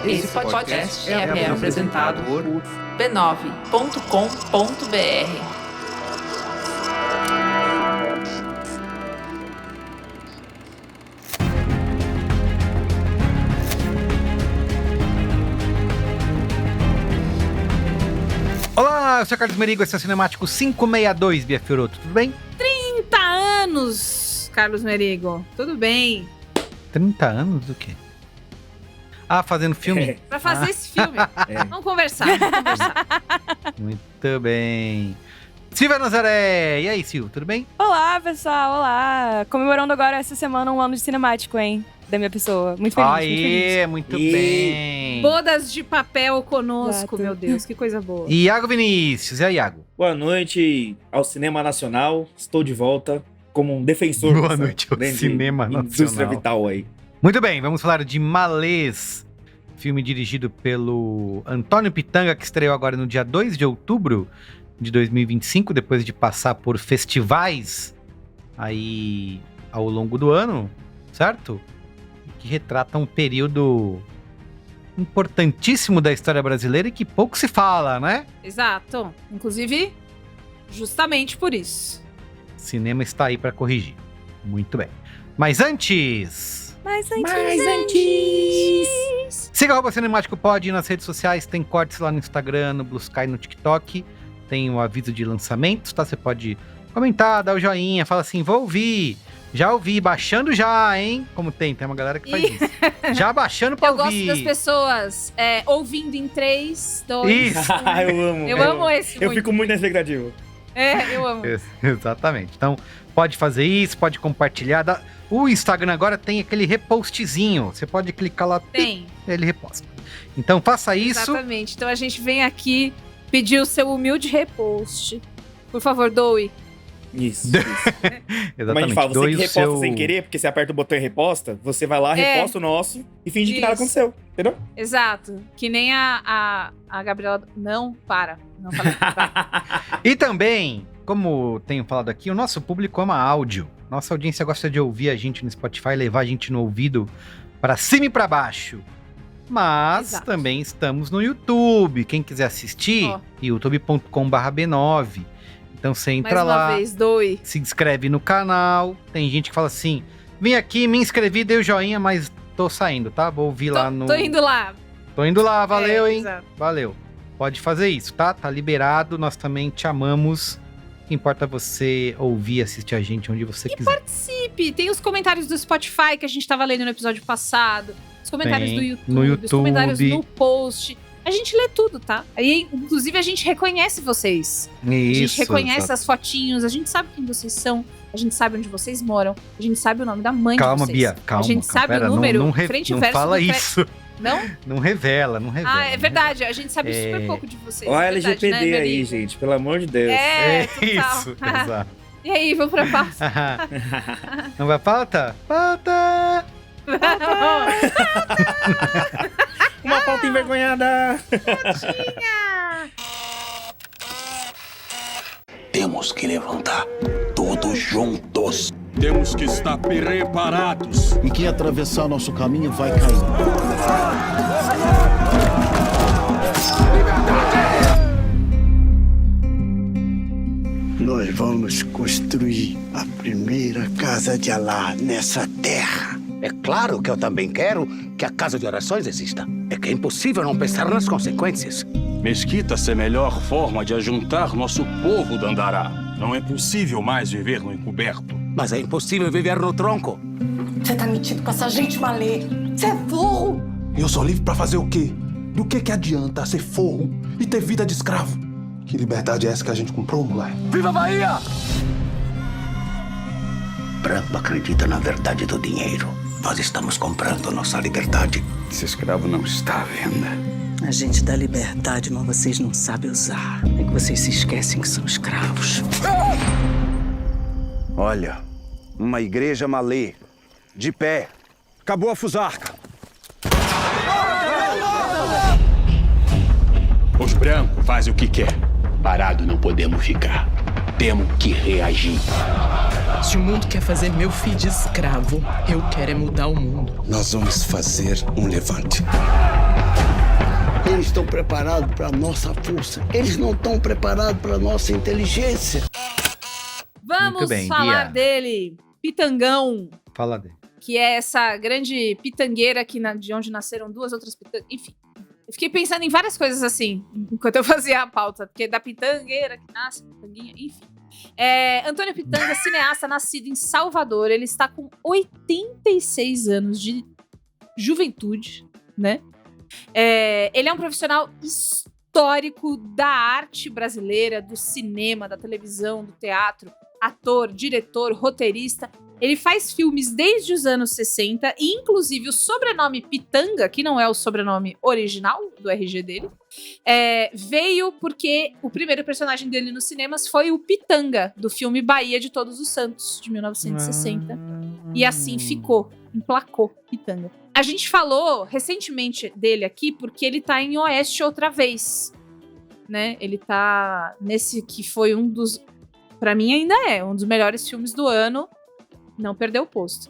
Esse podcast é apresentado por b9.com.br. Olá, eu sou o Carlos Merigo, esse é o Cinemático 562, Bia Fiorotto, tudo bem? 30 anos, Carlos Merigo, tudo bem? 30 anos do quê? Ah, fazendo filme? Pra fazer esse filme. Vamos conversar. Muito bem. Silvia Nazaré, e aí, Sil, tudo bem? Olá, pessoal, olá. Comemorando agora essa semana 1 ano de cinemático, hein? Da minha pessoa. Muito feliz, muito feliz. Muito bem. Bodas de papel conosco, Exato. Meu Deus, que coisa boa. Iago Vinícius, e aí, Iago? Boa noite ao Cinema Nacional. Estou de volta como um defensor Boa dessa noite ao grande Cinema indústria Nacional. vital aí. Muito bem, vamos falar de Malês, filme dirigido pelo Antônio Pitanga, que estreou agora no dia 2 de outubro de 2025, depois de passar por festivais aí ao longo do ano, certo? Que retrata um período importantíssimo da história brasileira e que pouco se fala, né? Exato. Inclusive, justamente por isso. O cinema está aí para corrigir. Muito bem. Mas antes... Siga o Cinemático Pod nas redes sociais, tem cortes lá no Instagram, no Blue Sky, no TikTok, tem o aviso de lançamentos, tá? Você pode comentar, dar o joinha, fala assim, vou ouvir, já ouvi, baixando já, hein? Como tem uma galera que faz isso. Já baixando pra Eu ouvir. gosto das pessoas ouvindo em 3, 2, Isso. 1. Eu amo. Eu amo esse Eu muito. fico muito na expectativa. Eu amo. Exatamente. Então, pode fazer isso, pode compartilhar. O Instagram agora tem aquele repostzinho. Você pode clicar lá, Tem. ele reposta. Então, faça isso. Exatamente. Então a gente vem aqui pedir o seu humilde repost. Por favor, doe. Isso. Exatamente. Como a gente fala, você Doe que o reposta seu... sem querer, porque você aperta o botão e reposta, você vai lá, reposta o nosso e finge que nada Isso. aconteceu, entendeu? Exato. Que nem a Gabriela. Não, para. Não fala. E também, como tenho falado aqui, o nosso público ama áudio. Nossa audiência gosta de ouvir a gente no Spotify, levar a gente no ouvido pra cima e pra baixo. Mas Exato. também estamos no YouTube. Quem quiser assistir, youtube.com/b9. Então você entra Mais lá, uma vez, doe. se inscreve no canal. Tem gente que fala assim, vim aqui, me inscrevi, dei o joinha, mas tô saindo, tá? Vou ouvir lá no... Tô indo lá. Tô indo lá, valeu, hein? Exato. Valeu. Pode fazer isso, tá? Tá liberado, nós também te amamos. O que importa é você ouvir e assistir a gente onde você quiser. Participe. Tem os comentários do Spotify que a gente tava lendo no episódio passado. Os comentários Tem, do YouTube. no Os YouTube. comentários no post. A gente lê tudo, tá? Aí, inclusive, a gente reconhece vocês. A gente Isso, reconhece exato. as fotinhos. A gente sabe quem vocês são. A gente sabe onde vocês moram. A gente sabe o nome da mãe de Calma, vocês. Bia, calma. A gente sabe pera, o número, não frente e não verso fala do isso. Não? Não revela. Ah, é não verdade. A gente sabe super pouco de vocês. Olha é a verdade, LGPD né, aí, Merigo? gente, pelo amor de Deus. É, É total. isso, exato. E aí, vamos pra pausa? Não vai pauta? Pauta! Uma pauta envergonhada. Temos que levantar todos juntos. Temos que estar preparados. E quem atravessar nosso caminho vai cair. Nós vamos construir a primeira casa de Alá nessa terra. É claro que eu também quero que a casa de orações exista. É que é impossível não pensar nas consequências. Mesquitas é a melhor forma de ajuntar nosso povo, Dandará. Não é possível mais viver no encoberto. Mas é impossível viver no tronco. Você tá metido com essa gente, Malê. Você é burro. Eu sou livre pra fazer o quê? Do que adianta ser forro e ter vida de escravo? Que liberdade é essa que a gente comprou, moleque? Viva Bahia! Branco acredita na verdade do dinheiro. Nós estamos comprando nossa liberdade. Esse escravo não está à venda. A gente dá liberdade, mas vocês não sabem usar. É que vocês se esquecem que são escravos. Olha, uma igreja malê, de pé. Acabou a fusarca. Os brancos fazem o que quer. Parado não podemos ficar. Temos que reagir. Se o mundo quer fazer meu filho de escravo, eu quero é mudar o mundo. Nós vamos fazer um levante. Eles estão preparados para a nossa força. Eles não estão preparados para a nossa inteligência. Vamos bem, falar Bia. dele, Pitangão, Fala dele. que é essa grande pitangueira de onde nasceram duas outras pitangas. Enfim, eu fiquei pensando em várias coisas assim, enquanto eu fazia a pauta, porque da pitangueira que nasce, pitanguinha, enfim. Antônio Pitanga, cineasta, nascido em Salvador, ele está com 86 anos de juventude, né? Ele é um profissional histórico da arte brasileira, do cinema, da televisão, do teatro, ator, diretor, roteirista. Ele faz filmes desde os anos 60 e, inclusive, o sobrenome Pitanga, que não é o sobrenome original do RG dele, veio porque o primeiro personagem dele nos cinemas foi o Pitanga, do filme Bahia de Todos os Santos, de 1960. E assim ficou, emplacou Pitanga. A gente falou recentemente dele aqui porque ele tá em Oeste outra vez, né? Ele tá nesse que foi um dos... Pra mim ainda é um dos melhores filmes do ano. Não perdeu o posto.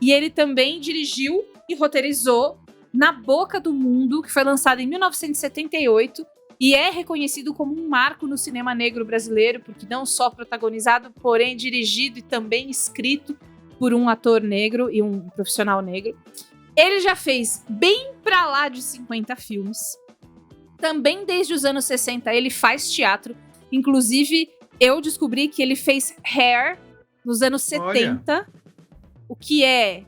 E ele também dirigiu e roteirizou Na Boca do Mundo, que foi lançado em 1978 e é reconhecido como um marco no cinema negro brasileiro, porque não só protagonizado, porém dirigido e também escrito por um ator negro e um profissional negro. Ele já fez bem pra lá de 50 filmes. Também desde os anos 60 ele faz teatro. Inclusive, eu descobri que ele fez Hair nos anos 70, o que é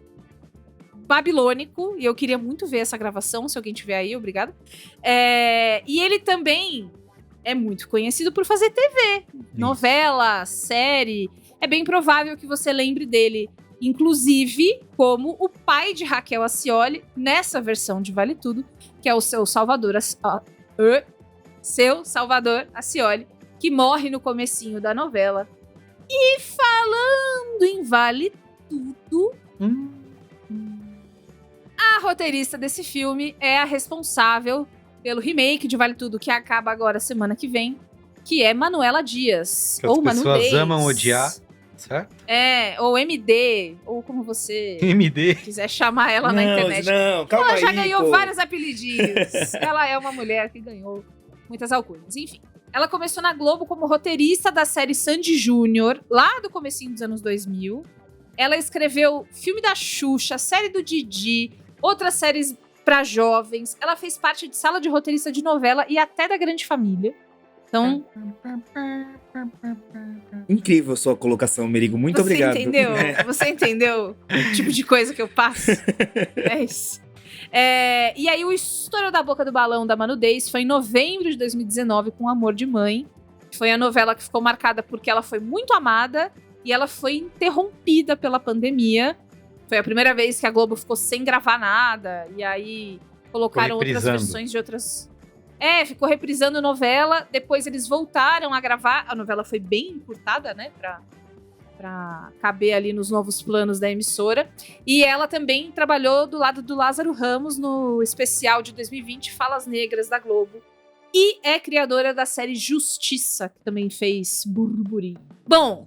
babilônico, e eu queria muito ver essa gravação, se alguém tiver aí, obrigada. E ele também é muito conhecido por fazer TV, novela, série. É bem provável que você lembre dele, inclusive, como o pai de Raquel Acioli, nessa versão de Vale Tudo, que é o seu Salvador Acioli, que morre no comecinho da novela. E falando em Vale Tudo, a roteirista desse filme é a responsável pelo remake de Vale Tudo, que acaba agora semana que vem, que é Manuela Dias. Que as Manu pessoas Days. amam odiar, certo? Ou MD, ou como você MD. quiser chamar ela na internet. Não, calma Ela já aí, ganhou pô. vários apelidinhos. Ela é uma mulher que ganhou muitas alcunhas. Enfim. Ela começou na Globo como roteirista da série Sandy Júnior, lá do comecinho dos anos 2000. Ela escreveu filme da Xuxa, série do Didi, outras séries pra jovens. Ela fez parte de sala de roteirista de novela e até da Grande Família. Então... Incrível a sua colocação, Merigo. Muito obrigado. Você entendeu? Você entendeu o tipo de coisa que eu passo? É isso. E aí o Estouro da Boca do Balão da Manu Days foi em novembro de 2019 com Amor de Mãe. Foi a novela que ficou marcada porque ela foi muito amada e ela foi interrompida pela pandemia. Foi a primeira vez que a Globo ficou sem gravar nada. E aí colocaram outras versões de outras... ficou reprisando novela. Depois eles voltaram a gravar. A novela foi bem encurtada, né? Pra caber ali nos novos planos da emissora. E ela também trabalhou do lado do Lázaro Ramos no especial de 2020 Falas Negras da Globo. E é criadora da série Justiça, que também fez Burburinho. Bom,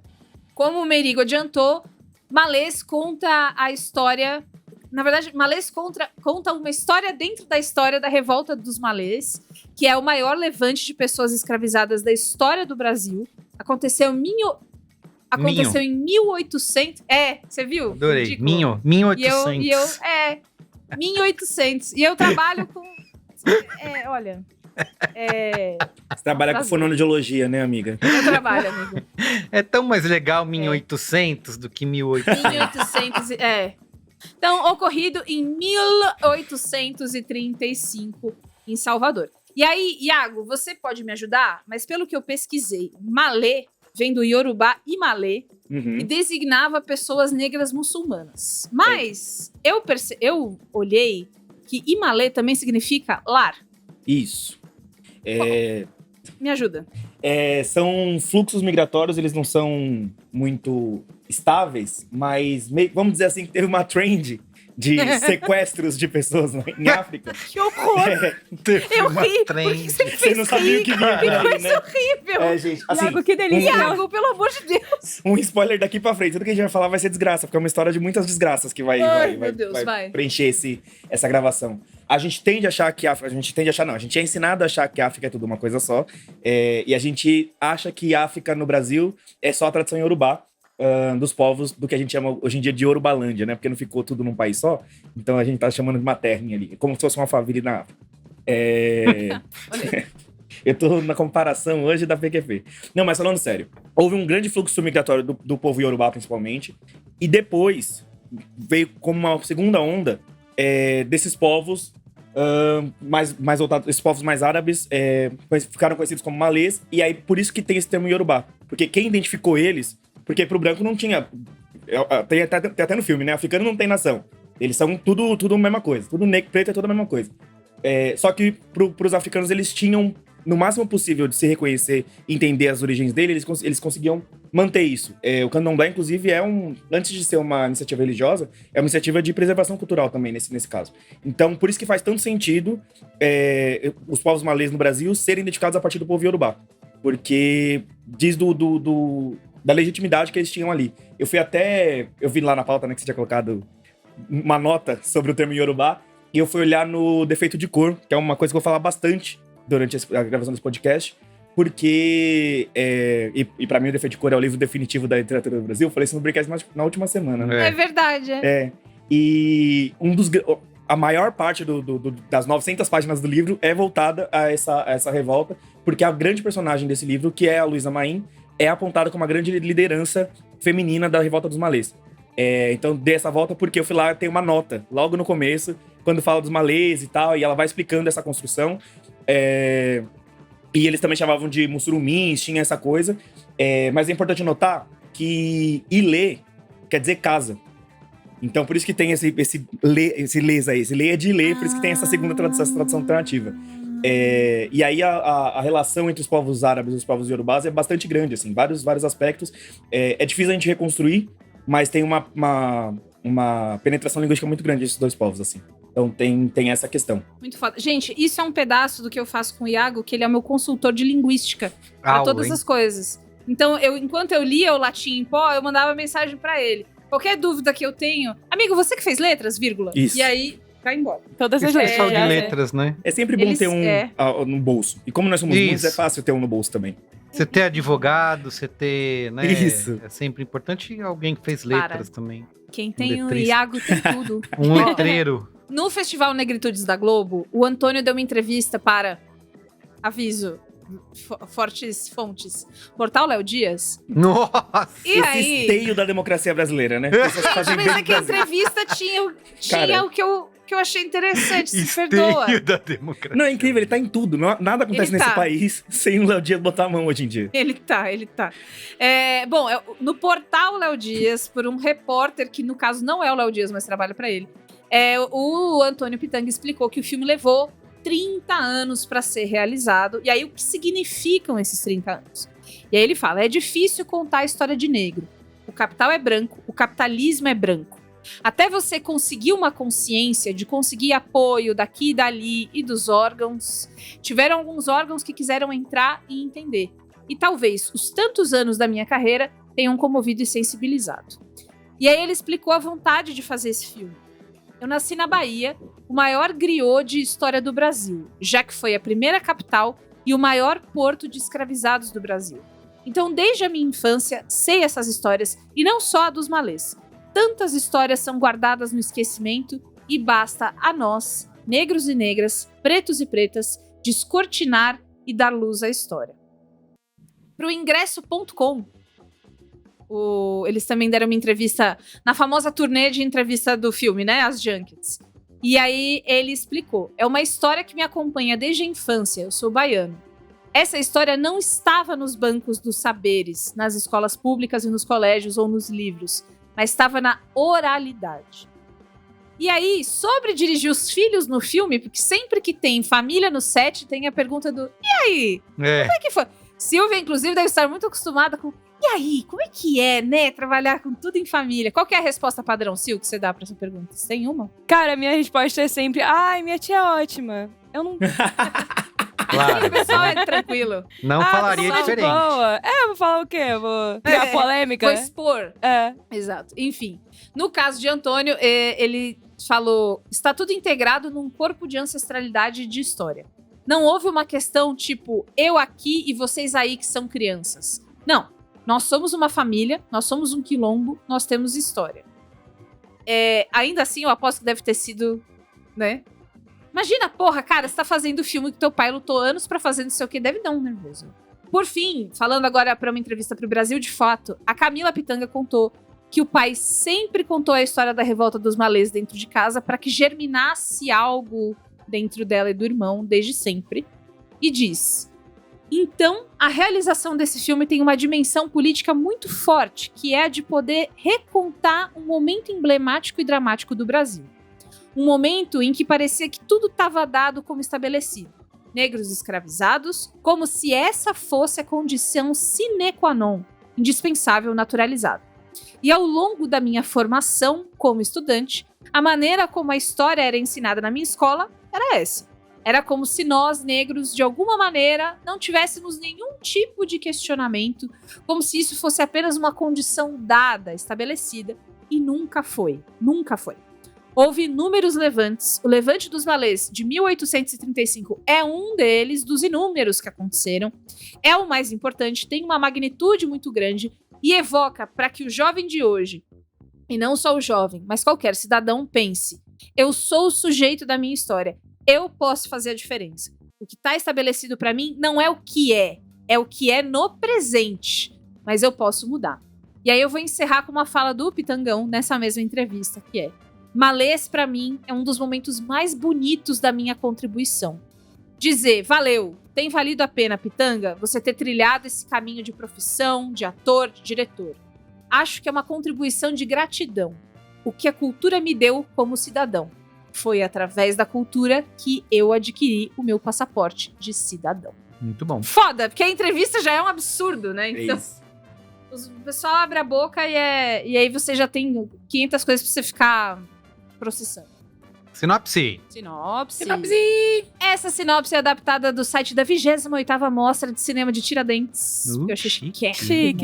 como o Merigo adiantou, Malês conta a história... Na verdade, Malês conta uma história dentro da história da Revolta dos Malês, que é o maior levante de pessoas escravizadas da história do Brasil. Aconteceu em 1800... Você viu? Adorei. Ridículo. 1800. 1800. E eu trabalho com... olha... Você trabalha com fonoaudiologia, né, amiga? Eu trabalho, amigo. É tão mais legal 1800 do que 1800. 1800, Então, ocorrido em 1835, em Salvador. E aí, Iago, você pode me ajudar? Mas pelo que eu pesquisei, Malê vem do Yorubá e Malê, e designava pessoas negras muçulmanas. Mas eu olhei que Imalê também significa lar. Isso. Me ajuda. São fluxos migratórios, eles não são muito estáveis, mas vamos dizer assim que teve uma trend de sequestros de pessoas em África. Que horror! Eu ri, porque você me fez não sabia o que vinha por aí, coisa horrível! Gente, assim, Iago, que delícia! Iago, pelo amor de Deus! Um spoiler daqui pra frente. Tudo que a gente vai falar vai ser desgraça, porque é uma história de muitas desgraças que vai Meu Deus, vai preencher essa gravação. a gente tende a achar que a gente é ensinado a achar que a África é tudo uma coisa só. E a gente acha que a África no Brasil é só a tradição iorubá dos povos do que a gente chama hoje em dia de Yorubalândia, né? Porque não ficou tudo num país só. Então a gente tá chamando de uma terrinha ali, como se fosse uma família na África. Eu tô na comparação hoje da PQP. Não, mas falando sério, houve um grande fluxo migratório do povo iorubá, principalmente, e depois veio como uma segunda onda desses povos mais voltados, esses povos mais árabes ficaram conhecidos como malês, e aí por isso que tem esse termo iorubá, porque quem identificou eles, porque pro branco não tinha, tem até no filme, né, africano não tem nação, eles são tudo a mesma coisa, tudo negro, preto é tudo a mesma coisa, só que pros africanos eles tinham, no máximo possível de se reconhecer e entender as origens dele, eles conseguiam manter isso. O candomblé, inclusive, antes de ser uma iniciativa religiosa, é uma iniciativa de preservação cultural também, nesse caso. Então, por isso que faz tanto sentido os povos malês no Brasil serem identificados a partir do povo iorubá. Porque diz da legitimidade que eles tinham ali. Eu vi lá na pauta, né, que você tinha colocado uma nota sobre o termo iorubá, e eu fui olhar no defeito de cor, que é uma coisa que eu vou falar bastante durante a gravação desse podcast, porque, e pra mim o Defeito de Cor é o livro definitivo da literatura do Brasil, eu falei isso no Breakcast na última semana, né? É verdade, E a maior parte das 900 páginas do livro é voltada a essa revolta, porque a grande personagem desse livro, que é a Luísa Maim, é apontada como uma grande liderança feminina da revolta dos malês. Então, dei essa volta porque eu fui lá, tem uma nota, logo no começo, quando fala dos malês e tal, e ela vai explicando essa construção. E eles também chamavam de mussurumins, tinha essa coisa. Mas é importante notar que Ilê quer dizer casa. Então, por isso que tem esse lês aí. Esse lê é de Ilê, por isso que tem essa segunda tradução alternativa. E aí a relação entre os povos árabes e os povos iorubás é bastante grande, assim, vários aspectos. É difícil a gente reconstruir, mas tem uma penetração linguística muito grande desses dois povos, assim. Então tem essa questão. Muito foda. Gente, isso é um pedaço do que eu faço com o Iago, que ele é meu consultor de linguística para todas as coisas. Então, enquanto eu lia o latim em pó, eu mandava mensagem para ele. Qualquer dúvida que eu tenho, amigo, você que fez letras, vírgula. Isso. E aí, vai embora. Todas as letras. Pessoal de letras, né? É sempre bom ter um no bolso. E como nós somos muitos, é fácil ter um no bolso também. Você ter advogado, você ter, né? Isso. É sempre importante. E alguém que fez letras também. Quem tem o Iago tem tudo. Um letreiro. No Festival Negritudes da Globo, o Antônio deu uma entrevista para, aviso, fortes fontes, Portal Léo Dias. Nossa! E esse aí, esteio da democracia brasileira, né? mas é que a entrevista tinha o que eu achei interessante, se perdoa. Esteio da democracia. Não, é incrível, ele tá em tudo. Nada acontece nesse país sem o Léo Dias botar a mão hoje em dia. Ele tá. Bom, no Portal Léo Dias, por um repórter, que no caso não é o Léo Dias, mas trabalha pra ele, o Antônio Pitanga explicou que o filme levou 30 anos para ser realizado. E aí, o que significam esses 30 anos? E aí ele fala, é difícil contar a história de negro. O capital é branco, o capitalismo é branco. Até você conseguir uma consciência de conseguir apoio daqui e dali e dos órgãos, tiveram alguns órgãos que quiseram entrar e entender. E talvez os tantos anos da minha carreira tenham comovido e sensibilizado. E aí ele explicou a vontade de fazer esse filme. Eu nasci na Bahia, o maior griot de história do Brasil, já que foi a primeira capital e o maior porto de escravizados do Brasil. Então, desde a minha infância, sei essas histórias, e não só a dos malês. Tantas histórias são guardadas no esquecimento e basta a nós, negros e negras, pretos e pretas, descortinar e dar luz à história. Para o ingresso.com, eles também deram uma entrevista na famosa turnê de entrevista do filme, né? As Junkets. E aí ele explicou. É uma história que me acompanha desde a infância. Eu sou baiano. Essa história não estava nos bancos dos saberes, nas escolas públicas e nos colégios ou nos livros, mas estava na oralidade. E aí, sobre dirigir os filhos no filme, porque sempre que tem família no set, tem a pergunta do e aí? Como é que foi? Silvia, inclusive, deve estar muito acostumada com e aí, como é que é, né, trabalhar com tudo em família? Qual que é a resposta padrão, Sil, que você dá pra essa pergunta? Você tem uma? Cara, a minha resposta é sempre, ai, minha tia é ótima. Eu não... Claro. O pessoal é tranquilo. Não falaria diferente. Boa. Eu vou falar o quê? Eu vou criar polêmica? Vou expor. Exato. Enfim, no caso de Antônio, ele falou: está tudo integrado num corpo de ancestralidade e de história. Não houve uma questão tipo, eu aqui e vocês aí que são crianças. Não. Nós somos uma família, nós somos um quilombo, nós temos história. Ainda assim, eu aposto que deve ter sido, né? Imagina, porra, cara, você tá fazendo filme que teu pai lutou anos pra fazer não sei o que, deve dar um nervoso. Por fim, falando agora pra uma entrevista pro Brasil de Fato, a Camila Pitanga contou que o pai sempre contou a história da revolta dos malês dentro de casa pra que germinasse algo dentro dela e do irmão, desde sempre. E diz: então, a realização desse filme tem uma dimensão política muito forte, que é a de poder recontar um momento emblemático e dramático do Brasil. Um momento em que parecia que tudo estava dado como estabelecido. Negros escravizados, como se essa fosse a condição sine qua non, indispensável, naturalizada. E ao longo da minha formação como estudante, a maneira como a história era ensinada na minha escola era essa. Era como se nós, negros, de alguma maneira, não tivéssemos nenhum tipo de questionamento, como se isso fosse apenas uma condição dada, estabelecida, e nunca foi. Nunca foi. Houve inúmeros levantes. O levante dos malês de 1835 é um deles, dos inúmeros que aconteceram. É o mais importante, tem uma magnitude muito grande e evoca para que o jovem de hoje, e não só o jovem, mas qualquer cidadão, pense: eu sou o sujeito da minha história. Eu posso fazer a diferença. O que está estabelecido para mim não é o que é o que é no presente. Mas eu posso mudar. E aí eu vou encerrar com uma fala do Pitangão nessa mesma entrevista, que é: malês, para mim, é um dos momentos mais bonitos da minha contribuição. Dizer, valeu, tem valido a pena, Pitanga, você ter trilhado esse caminho de profissão, de ator, de diretor. Acho que é uma contribuição de gratidão. O que a cultura me deu como cidadão. Foi através da cultura que eu adquiri o meu passaporte de cidadão. Muito bom. Foda, porque a entrevista já é um absurdo, né? Então, o pessoal abre a boca e aí você já tem 500 coisas pra você ficar processando. Sinopse. Essa sinopse é adaptada do site da 28ª Mostra de Cinema de Tiradentes. Que eu achei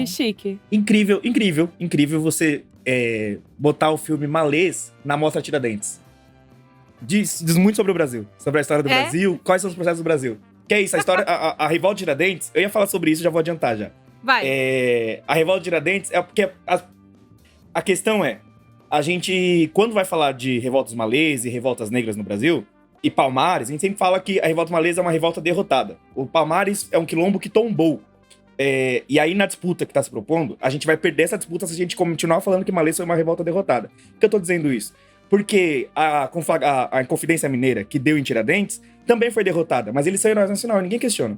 Chique. Incrível você botar o filme Malês na Mostra Tiradentes. Diz muito sobre o Brasil, sobre a história do Brasil, quais são os processos do Brasil. Que é isso, a história, a Revolta de Tiradentes, eu ia falar sobre isso, já vou adiantar já. Vai. A Revolta de Tiradentes é porque a questão é, a gente, quando vai falar de revoltas malês e revoltas negras no Brasil, e Palmares, a gente sempre fala que a revolta malês é uma revolta derrotada. O Palmares é um quilombo que tombou. E aí, na disputa que tá se propondo, a gente vai perder essa disputa se a gente continuar falando que malês foi uma revolta derrotada. Por que eu tô dizendo isso? Porque a Inconfidência Mineira, que deu em Tiradentes, também foi derrotada, mas ele saiu na nacional, ninguém questiona.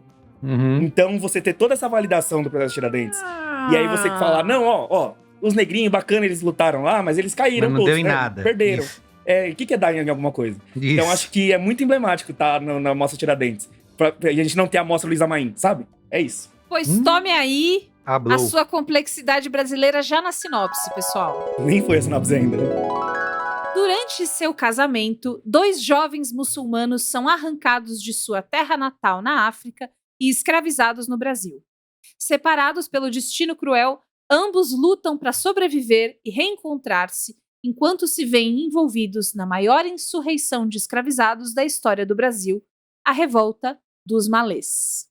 Então, você ter toda essa validação do processo de Tiradentes, e aí você falar, não, ó, os negrinhos bacana, eles lutaram lá, mas eles caíram mas não todos, deu em nada. Perderam. Isso. O que é dar em alguma coisa? Isso. Então, acho que é muito emblemático tá na Mostra Tiradentes, pra a gente não ter a Mostra Luiza Maim, sabe? É isso. Pois tome aí Hablou. a sua complexidade brasileira já na sinopse, pessoal. Nem foi a sinopse ainda, né? Durante seu casamento, 2 jovens muçulmanos são arrancados de sua terra natal na África e escravizados no Brasil. Separados pelo destino cruel, ambos lutam para sobreviver e reencontrar-se enquanto se veem envolvidos na maior insurreição de escravizados da história do Brasil, a Revolta dos Malês.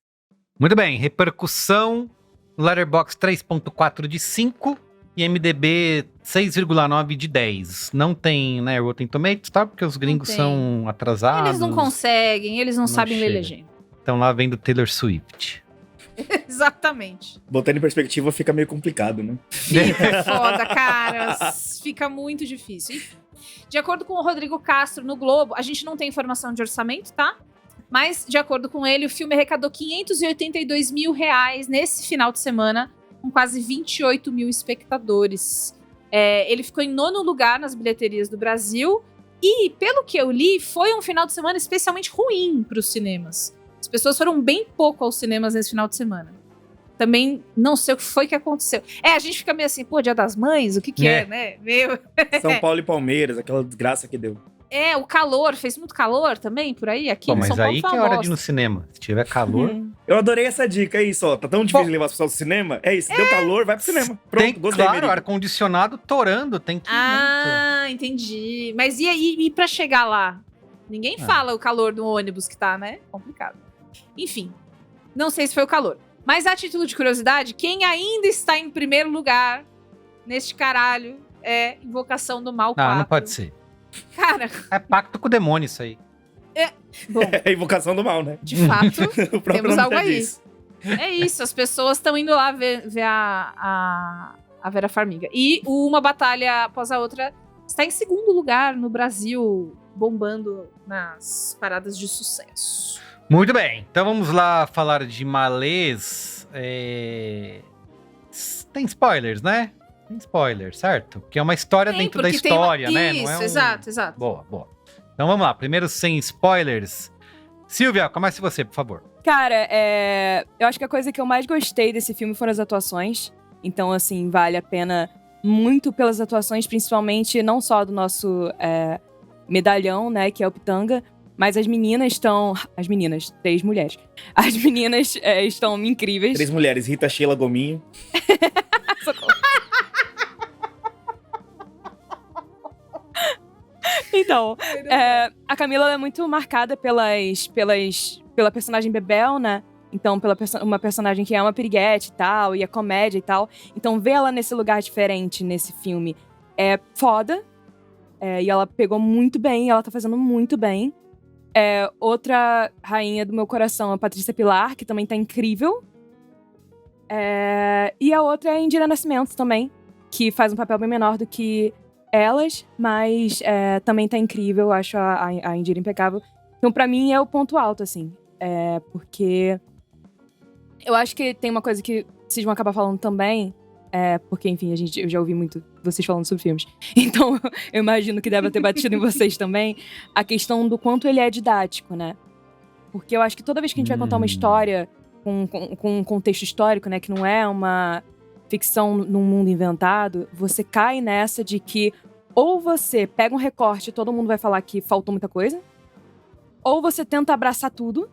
Muito bem, repercussão, Letterboxd 3.4 de 5 e MDB 6,9 de 10. Não tem, né, Rotten Tomatoes, tá? Porque os gringos são atrasados. Eles não conseguem, eles não sabem ler legenda. Estão lá vendo Taylor Swift. Exatamente. Botando em perspectiva, fica meio complicado, né? Fica foda, cara. Fica muito difícil. Enfim. De acordo com o Rodrigo Castro, no Globo, a gente não tem informação de orçamento, tá? Mas, de acordo com ele, o filme arrecadou R$582 mil nesse final de semana, com quase 28 mil espectadores. Ele ficou em 9º lugar nas bilheterias do Brasil. E, pelo que eu li, foi um final de semana especialmente ruim para os cinemas. As pessoas foram bem pouco aos cinemas nesse final de semana. Também não sei o que foi que aconteceu. A gente fica meio assim, pô, Dia das Mães, o que é, né? São Paulo e Palmeiras, aquela desgraça que deu. O calor. Fez muito calor também por aí? Aqui Pô, em mas São Paulo aí foi que é uma hora de ir bosta. no cinema. Se tiver calor... Eu adorei essa dica, é isso, ó. Tá tão difícil de levar as pessoas pro cinema. É isso, deu calor, vai pro cinema. Pronto, Tem, gostei, claro, Merigo. ar-condicionado torando, tem que ir muito. Entendi. Mas e pra chegar lá? Ninguém fala o calor do ônibus que tá, né? Complicado. Enfim, não sei se foi o calor. Mas a título de curiosidade, quem ainda está em primeiro lugar neste caralho é Invocação do Mal 4. Não pode ser. Cara, É pacto com o demônio isso aí. bom, É a invocação do mal, né? de fato, O próprio temos nome algo já aí. diz. É isso, as pessoas estão indo lá ver a Vera Farmiga. E Uma Batalha Após a Outra está em segundo lugar no Brasil, bombando nas paradas de sucesso. Muito bem, então vamos lá falar de Malês. Tem spoilers, né? Tem spoilers, certo? Porque é uma história dentro da história, né? Isso, Não é exato. Boa. Então vamos lá, primeiro sem spoilers. Silvia, comece você, por favor. Cara, eu acho que a coisa que eu mais gostei desse filme foram as atuações. Então, assim, vale a pena muito pelas atuações, principalmente não só do nosso medalhão, né, que é o Pitanga, mas as meninas estão... As meninas, 3 mulheres. As meninas estão incríveis. 3 mulheres, Rita, Sheila, Gominho. Socorro. Então, a Camila ela é muito marcada pela personagem Bebel, né? Então, uma personagem que é uma piriguete e tal, e é comédia e tal. Então, ver ela nesse lugar diferente nesse filme é foda. E ela pegou muito bem, ela tá fazendo muito bem. Outra rainha do meu coração é a Patrícia Pilar, que também tá incrível. E a outra é a Indira Nascimento também, que faz um papel bem menor do que elas, mas também tá incrível, eu acho a Indira impecável. Então, pra mim, é o ponto alto, assim. Porque eu acho que tem uma coisa que vocês vão acabar falando também, porque, enfim, eu já ouvi muito vocês falando sobre filmes. Então, eu imagino que deve ter batido em vocês também a questão do quanto ele é didático, né? Porque eu acho que toda vez que a gente vai contar uma história com um contexto histórico, né, que não é uma ficção num mundo inventado, você cai nessa de que ou você pega um recorte e todo mundo vai falar que faltou muita coisa, ou você tenta abraçar tudo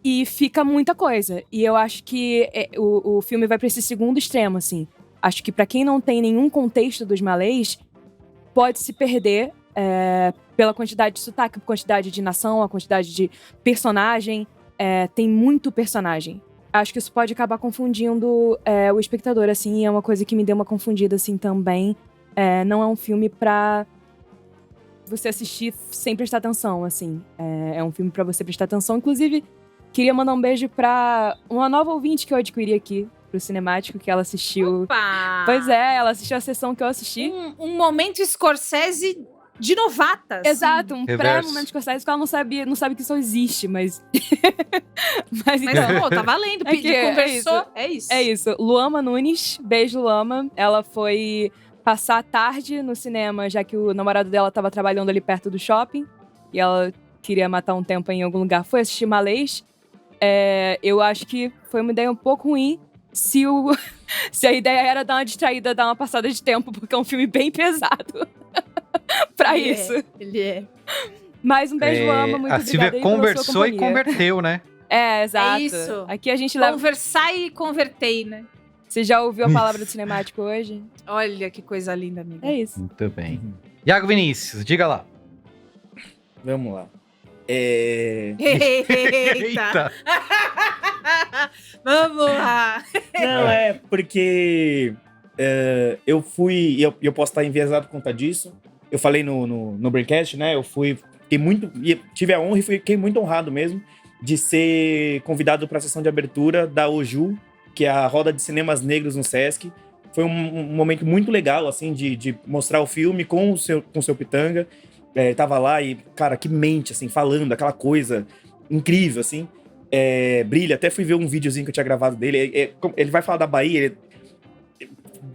e fica muita coisa. E eu acho que o filme vai pra esse segundo extremo, assim. Acho que pra quem não tem nenhum contexto dos malês, pode se perder pela quantidade de sotaque, quantidade de nação, a quantidade de personagem. Tem muito personagem. Acho que isso pode acabar confundindo o espectador, assim, e é uma coisa que me deu uma confundida, assim, também. Não é um filme pra você assistir sem prestar atenção, assim. É um filme pra você prestar atenção. Inclusive, queria mandar um beijo pra uma nova ouvinte que eu adquiri aqui pro Cinemático, que ela assistiu. Opa! Pois ela assistiu a sessão que eu assisti. Um momento Scorsese de novatas. Exato, um Reverso. pré-momento Scorsese que ela não sabe que isso existe, mas... mas Mas, tá valendo. Conversou. É isso. Luama Nunes, beijo, Luama. Ela foi passar a tarde no cinema, já que o namorado dela tava trabalhando ali perto do shopping. E ela queria matar um tempo em algum lugar. Foi assistir Malês. Eu acho que foi uma ideia um pouco ruim se a ideia era dar uma distraída, dar uma passada de tempo, porque é um filme bem pesado pra isso. Ele é. Mais um beijo, Luama. Muito a obrigada Silvia aí pela sua conversou e companhia. converteu, né? Exato. É isso. Aqui a gente leva... Conversar e convertei, né? Você já ouviu a palavra do cinemático hoje? Olha que coisa linda, amiga. É isso. Muito bem. Iago Vinícius, diga lá. Vamos lá. Eita! Vamos lá! Não, porque eu fui, e eu posso estar enviesado por conta disso. Eu falei no Braincast, né? Fiquei muito, tive a honra e fiquei muito honrado mesmo de ser convidado para a sessão de abertura da Oju, que é a Roda de Cinemas Negros no Sesc. Foi um momento muito legal, assim, de mostrar o filme com o seu Pitanga. Tava lá e, cara, que mente, assim, falando aquela coisa incrível, assim. Brilha, até fui ver um videozinho que eu tinha gravado dele. Ele vai falar da Bahia,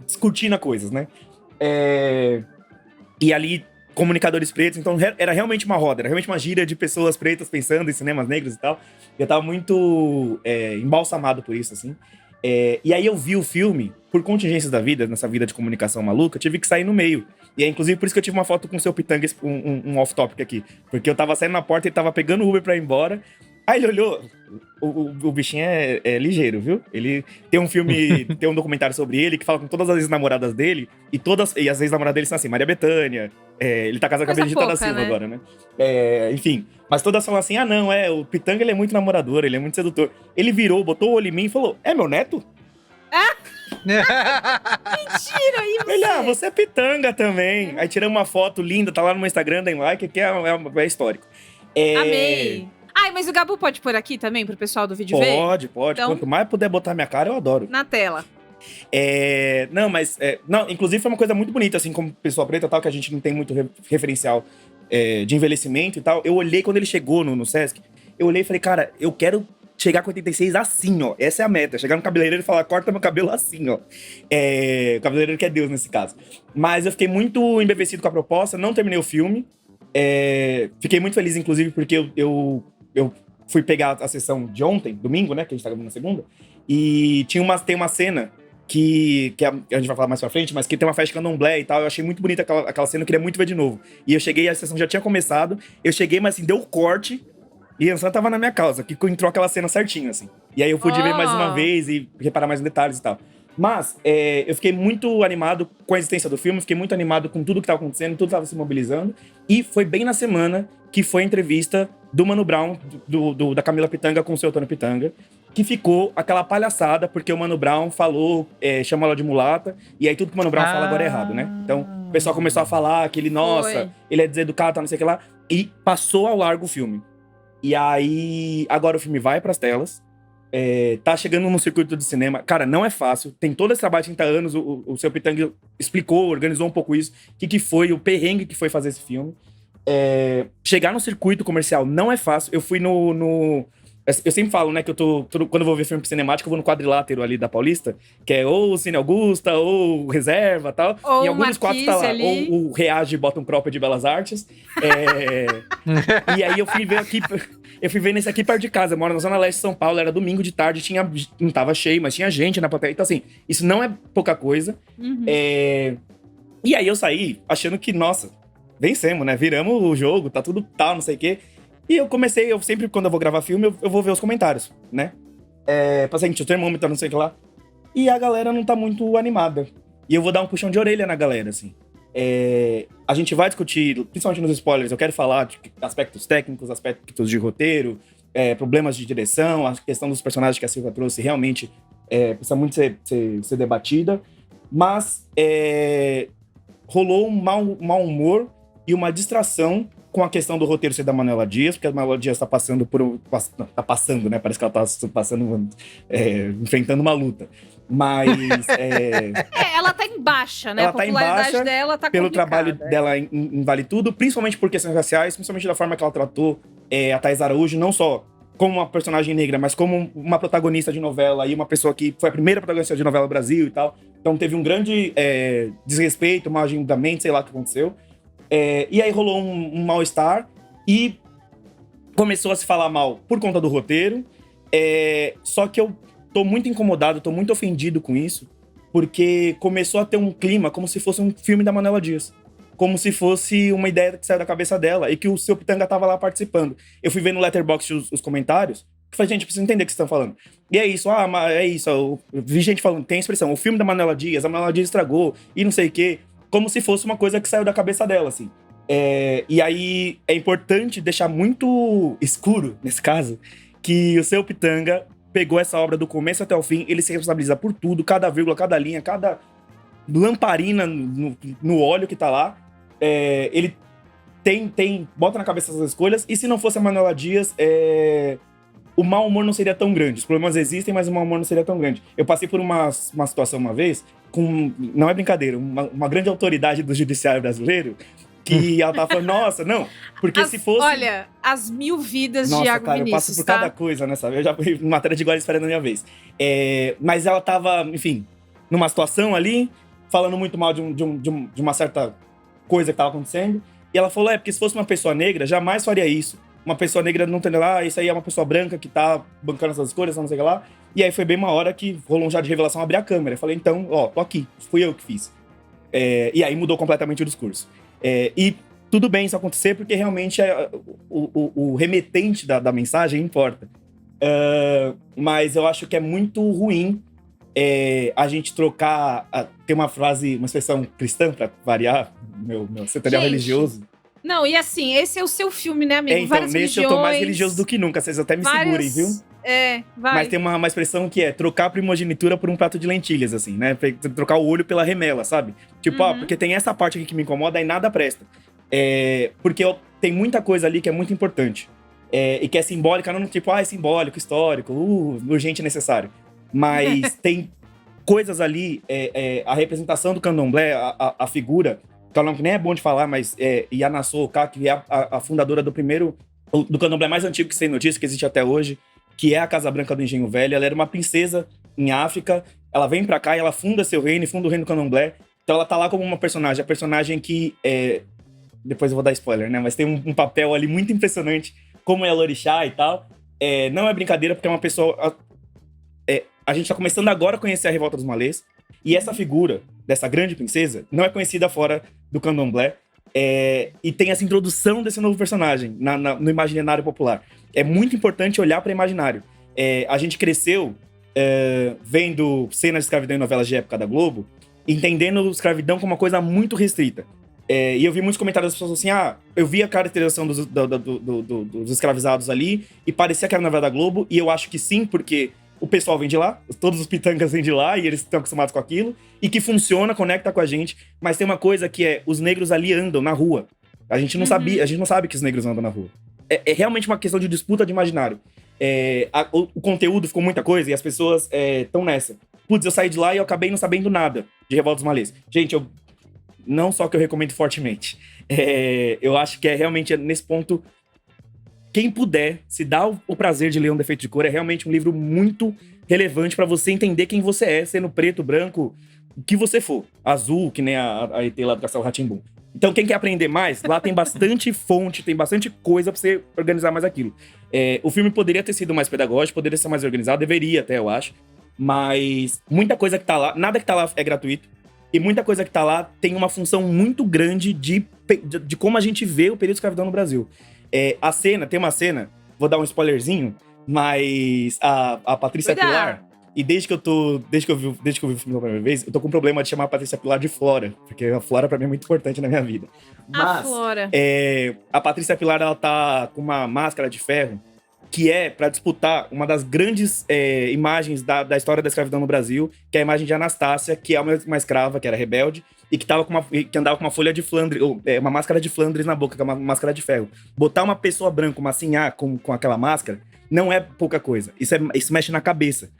discutindo coisas, né? E ali, comunicadores pretos, então era realmente uma roda, era realmente uma gira de pessoas pretas pensando em cinemas negros e tal. Eu tava muito embalsamado por isso, assim. E aí eu vi o filme, por contingências da vida, nessa vida de comunicação maluca, eu tive que sair no meio. E é inclusive por isso que eu tive uma foto com o seu Pitanga, um off-topic aqui. Porque eu tava saindo na porta, ele tava pegando o Uber pra ir embora. Aí ele olhou, o bichinho é ligeiro, viu? Ele tem um filme, tem um documentário sobre ele que fala com todas as ex-namoradas dele. E as ex-namoradas dele são assim, Maria Bethânia. Ele tá casado com a Benedita da Silva, né? Agora, né? Enfim, mas todas falam assim, o Pitanga ele é muito namorador, ele é muito sedutor. Ele virou, botou o olho em mim e falou, é meu neto? Mentira, e você? Você é Pitanga também. Aí tiramos uma foto linda, tá lá no meu Instagram, deem like, que é histórico. Amei. Ai, mas o Gabu pode pôr aqui também, pro pessoal do vídeo ver? Pode. Então, quanto mais puder botar minha cara, eu adoro. Na tela. Inclusive foi uma coisa muito bonita, assim, como pessoa preta e tal, que a gente não tem muito referencial de envelhecimento e tal. Eu olhei quando ele chegou no Sesc, eu olhei e falei, cara, eu quero chegar com 86 assim, ó. Essa é a meta. Chegar no cabeleireiro e falar, corta meu cabelo assim, ó. O cabeleireiro que é Deus nesse caso. Mas eu fiquei muito embevecido com a proposta, não terminei o filme. Fiquei muito feliz, inclusive, porque eu fui pegar a sessão de ontem, domingo, né? Que a gente tá gravando na segunda. E tem uma cena que a gente vai falar mais pra frente, mas que tem uma festa de candomblé e tal. Eu achei muito bonita aquela cena, eu queria muito ver de novo. E eu cheguei, a sessão já tinha começado. Eu cheguei, mas assim, deu o corte. E a Ansan tava na minha causa, que entrou aquela cena certinho, assim. E aí eu pude ver mais uma vez e reparar mais em detalhes e tal. Mas eu fiquei muito animado com a existência do filme, fiquei muito animado com tudo que tava acontecendo, tudo tava se mobilizando. E foi bem na semana que foi a entrevista do Mano Brown, da Camila Pitanga com o seu Antônio Pitanga, que ficou aquela palhaçada, porque o Mano Brown falou, chamou ela de mulata, e aí tudo que o Mano Brown fala agora é errado, né? Então o pessoal começou a falar que ele, ele é deseducado, não sei o que lá, e passou ao largo o filme. E aí, agora o filme vai pras telas, tá chegando no circuito de cinema. Cara, não é fácil. Tem todo esse trabalho de 30 anos. O seu Pitanga explicou, organizou um pouco isso. O que foi, o perrengue que foi fazer esse filme. Chegar no circuito comercial não é fácil. Eu fui eu sempre falo, né, que quando eu vou ver filme cinemático, eu vou no quadrilátero ali da Paulista, que é ou o Cine Augusta, ou Reserva e tal. Ou em alguns quadros tá lá. ali. Ou o Reage bota um cropped de Belas Artes. E aí eu fui ver aqui... Eu fui ver nesse aqui perto de casa, eu moro na Zona Leste de São Paulo, era domingo de tarde, não tava cheio, mas tinha gente na plateia. Então, assim, isso não é pouca coisa. Uhum. E aí eu saí achando que, nossa, vencemos, né? Viramos o jogo, tá tudo tal, não sei o quê. E eu sempre, quando eu vou gravar filme, eu vou ver os comentários, né? Pra seguinte, o termômetro, não sei o que lá. E a galera não tá muito animada. E eu vou dar um puxão de orelha na galera, assim. A gente vai discutir, principalmente nos spoilers, eu quero falar de aspectos técnicos, aspectos de roteiro, problemas de direção, a questão dos personagens que a Silva trouxe realmente precisa muito ser debatida, mas rolou um mau humor e uma distração com a questão do roteiro ser da Manuela Dias, porque a Manuela Dias tá passando tá passando, né? Parece que ela tá passando, enfrentando uma luta. Mas... ela tá em baixa, né? Ela a popularidade dela tá pelo complicada. trabalho dela em Vale Tudo, principalmente por questões raciais, principalmente da forma que ela tratou a Thaís Araújo, não só como uma personagem negra, mas como uma protagonista de novela e uma pessoa que foi a primeira protagonista de novela no Brasil e tal. Então teve um grande desrespeito, mau agendamento, sei lá o que aconteceu. E aí rolou um mal-estar e começou a se falar mal por conta do roteiro. Só que eu tô muito incomodado, tô muito ofendido com isso, porque começou a ter um clima como se fosse um filme da Manuela Dias. Como se fosse uma ideia que saiu da cabeça dela e que o seu Pitanga tava lá participando. Eu fui ver no Letterboxd os comentários, que falei, gente, preciso entender o que vocês estão falando. E é isso, é isso. Eu vi gente falando, tem a expressão, o filme da Manuela Dias, a Manuela Dias estragou, e não sei o quê. Como se fosse uma coisa que saiu da cabeça dela, assim. E aí é importante deixar muito escuro, nesse caso, que o seu Pitanga pegou essa obra do começo até o fim, ele se responsabiliza por tudo, cada vírgula, cada linha, cada lamparina no óleo que tá lá. Ele bota na cabeça essas escolhas, e se não fosse a Manuela Dias, o mau humor não seria tão grande. Os problemas existem, mas o mau humor não seria tão grande. Eu passei por uma situação uma vez, não é brincadeira, uma grande autoridade do judiciário brasileiro, que ela tava falando, nossa, não, porque se fosse... Olha, as 1000 vidas de Nossa, Iago cara, Vinícius, eu passo por tá? cada coisa, né, sabe? Eu já fui em matéria de Glória esperando a minha vez. Mas ela tava, enfim, numa situação ali, falando muito mal de uma certa coisa que tava acontecendo, e ela falou, porque se fosse uma pessoa negra, jamais faria isso. Uma pessoa negra não entendeu lá, isso aí é uma pessoa branca que tá bancando essas escolhas, não sei o que lá. E aí foi bem uma hora que rolou um já de revelação, abrir a câmera. Eu falei, então, tô aqui, fui eu que fiz. E aí mudou completamente o discurso. E tudo bem isso acontecer, porque realmente o remetente da mensagem importa. Mas eu acho que é muito ruim a gente trocar... Tem uma frase, uma expressão cristã, pra variar, meu setorial religioso. Não, e assim, esse é o seu filme, né, amigo? Então, Várias nesse religiões, eu tô mais religioso do que nunca, vocês até me segurem, viu? Vai. Mas tem uma expressão que é trocar a primogenitura por um prato de lentilhas, assim, né? Trocar o olho pela remela, sabe? Tipo, porque tem essa parte aqui que me incomoda e nada presta. Porque tem muita coisa ali que é muito importante. E que é simbólica, não tipo, é simbólico, histórico, urgente e necessário. Mas tem coisas ali, a representação do candomblé, a figura, que é um nome que nem é bom de falar, mas Yanaçô Oká, que é a fundadora do candomblé mais antigo que se tem notícia, que existe até hoje, que é a Casa Branca do Engenho Velho. Ela era uma princesa em África, ela vem pra cá e ela funda seu reino, funda o reino do candomblé. Então ela tá lá como uma personagem, a personagem que, depois eu vou dar spoiler, né, mas tem um papel ali muito impressionante, como é a Lorixá e tal. Não é brincadeira, porque é uma pessoa... a gente tá começando agora a conhecer a Revolta dos Malês, e essa figura dessa grande princesa não é conhecida fora do candomblé, e tem essa introdução desse novo personagem no imaginário popular. É muito importante olhar para imaginário. A gente cresceu vendo cenas de escravidão em novelas de época da Globo, entendendo escravidão como uma coisa muito restrita. E eu vi muitos comentários das pessoas assim, eu vi a caracterização dos escravizados ali e parecia que era novela da Globo, e eu acho que sim, porque o pessoal vem de lá, todos os pitangas vêm de lá e eles estão acostumados com aquilo, e que funciona, conecta com a gente. Mas tem uma coisa que os negros ali andam na rua. A gente não sabia, a gente não sabe que os negros andam na rua. É realmente uma questão de disputa de imaginário. O conteúdo ficou muita coisa e as pessoas estão nessa. Putz, eu saí de lá e eu acabei não sabendo nada de Revolta dos Malês. Gente, não só que eu recomendo fortemente. Eu acho que realmente nesse ponto... Quem puder se dá o prazer de ler Um Defeito de Cor, é realmente um livro muito relevante pra você entender quem você é, sendo preto, branco, o que você for. Azul, que nem a ET lá do Castelo Rá-Tim-Bum. Então, quem quer aprender mais, lá tem bastante fonte, tem bastante coisa pra você organizar mais aquilo. O filme poderia ter sido mais pedagógico, poderia ser mais organizado, deveria até, eu acho. Mas muita coisa que tá lá, nada que tá lá é gratuito. E muita coisa que tá lá tem uma função muito grande de como a gente vê o período de escravidão no Brasil. Tem uma cena, vou dar um spoilerzinho, mas a Patrícia Pilar, e desde que eu vi o filme pela primeira vez, eu tô com um problema de chamar a Patrícia Pilar de Flora, porque a Flora pra mim é muito importante na minha vida. Mas, a Flora. A Patrícia Pilar, ela tá com uma máscara de ferro, que é pra disputar uma das grandes imagens da história da escravidão no Brasil, que é a imagem de Anastácia, que é uma escrava, que era rebelde, e que andava com uma folha de Flandres, uma máscara de Flandres na boca, que é uma máscara de ferro. Botar uma pessoa branca, uma sinhá, com aquela máscara, não é pouca coisa. Isso mexe na cabeça.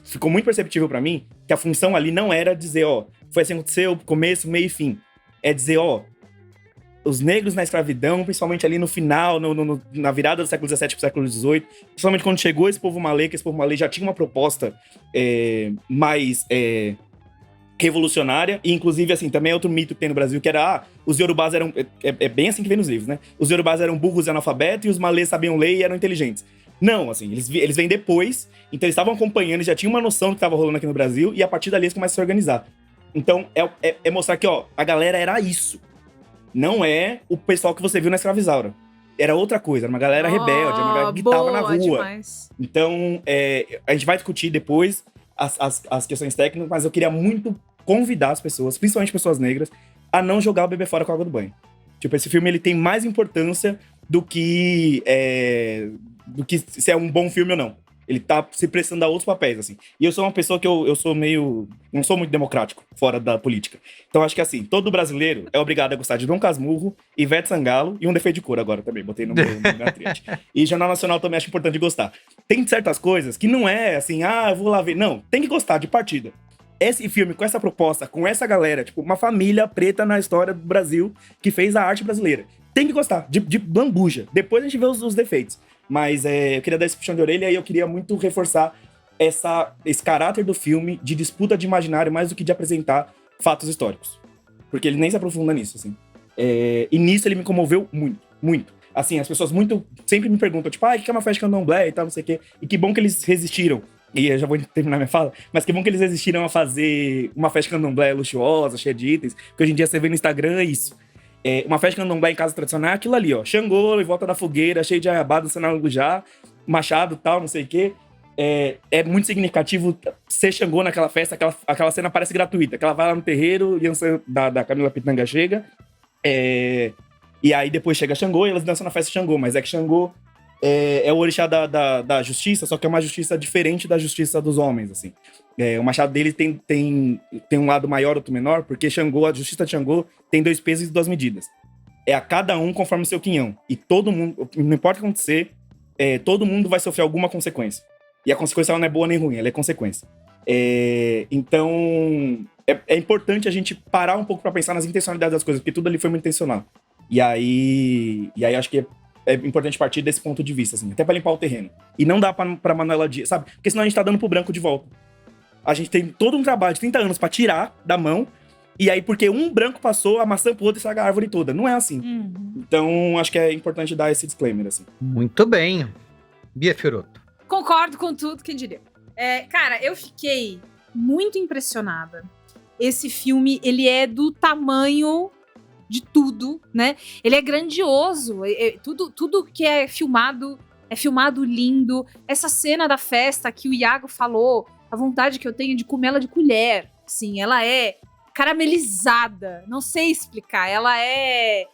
Ficou muito perceptível pra mim que a função ali não era dizer, foi assim que aconteceu, começo, meio e fim. É dizer, os negros na escravidão, principalmente ali no final, na virada do século XVII pro século XVIII, principalmente quando chegou esse povo malê, que esse povo malê já tinha uma proposta mais revolucionária, e inclusive, assim, também é outro mito que tem no Brasil, que era, os iorubás eram... É bem assim que vem nos livros, né? Os iorubás eram burros e analfabetos, e os malês sabiam ler e eram inteligentes. Não, assim, eles vêm depois, então eles estavam acompanhando, já tinham uma noção do que estava rolando aqui no Brasil, e a partir dali eles começam a se organizar. Então, é mostrar que, a galera era isso. Não é o pessoal que você viu na Escravizaura. Era outra coisa, era uma galera rebelde, era uma galera que tava na rua. Demais. Então, a gente vai discutir depois as questões técnicas, mas eu queria muito convidar as pessoas, principalmente pessoas negras, a não jogar o bebê fora com a água do banho. Tipo, esse filme ele tem mais importância do que se é um bom filme ou não. Ele tá se prestando a outros papéis, assim. E eu sou uma pessoa que eu sou meio... Não sou muito democrático, fora da política. Então, acho que, assim, todo brasileiro é obrigado a gostar de Dom Casmurro, Ivete Sangalo e Um Defeito de Cor agora também. Botei no meu tríade. E Jornal Nacional também acho importante de gostar. Tem certas coisas que não é assim, eu vou lá ver. Não, tem que gostar de partida. Esse filme, com essa proposta, com essa galera, tipo, uma família preta na história do Brasil que fez a arte brasileira. Tem que gostar, de lambuja. Depois a gente vê os defeitos. Mas eu queria dar esse puxão de orelha e eu queria muito reforçar esse caráter do filme de disputa de imaginário mais do que de apresentar fatos históricos. Porque ele nem se aprofunda nisso, assim. E nisso ele me comoveu muito, muito. Assim, as pessoas sempre me perguntam, tipo, o que é uma festa de candomblé e tal, não sei o quê. E que bom que eles resistiram e eu já vou terminar minha fala, mas que bom que eles resistiram a fazer uma festa de candomblé luxuosa, cheia de itens, porque hoje em dia você vê no Instagram é isso. Uma festa de candomblé em casa tradicional é aquilo ali, ó. Xangô em volta da fogueira, cheio de aiabá, dançando alugujá, machado e tal, não sei o quê. É muito significativo ser Xangô naquela festa, aquela cena parece gratuita, que ela vai lá no terreiro, Yansan da Camila Pitanga chega, e aí depois chega Xangô e elas dançam na festa Xangô, mas é que Xangô é o orixá da justiça, só que é uma justiça diferente da justiça dos homens, assim. O machado dele tem um lado maior, outro menor, porque Xangô, a justiça de Xangô tem 2 pesos e 2 medidas. É a cada um conforme o seu quinhão. E todo mundo, não importa o que acontecer, todo mundo vai sofrer alguma consequência. E a consequência ela não é boa nem ruim, ela é consequência. Então, é importante a gente parar um pouco pra pensar nas intencionalidades das coisas, porque tudo ali foi muito intencional. E aí acho que é importante partir desse ponto de vista, assim, até pra limpar o terreno. E não dá pra Manuela Dias, sabe? Porque senão a gente tá dando pro branco de volta. A gente tem todo um trabalho de 30 anos pra tirar da mão, e aí porque um branco passou, a maçã pro outro estraga a árvore toda. Não é assim. Então, acho que é importante dar esse disclaimer, assim. Muito bem. Bia Fiorotto. Concordo com tudo, quem diria. Cara, eu fiquei muito impressionada. Esse filme, ele é do tamanho de tudo, né? Ele é grandioso. Tudo que é filmado lindo. Essa cena da festa que o Iago falou, a vontade que eu tenho de comer ela de colher. Assim, ela é caramelizada. Não sei explicar. Ela é...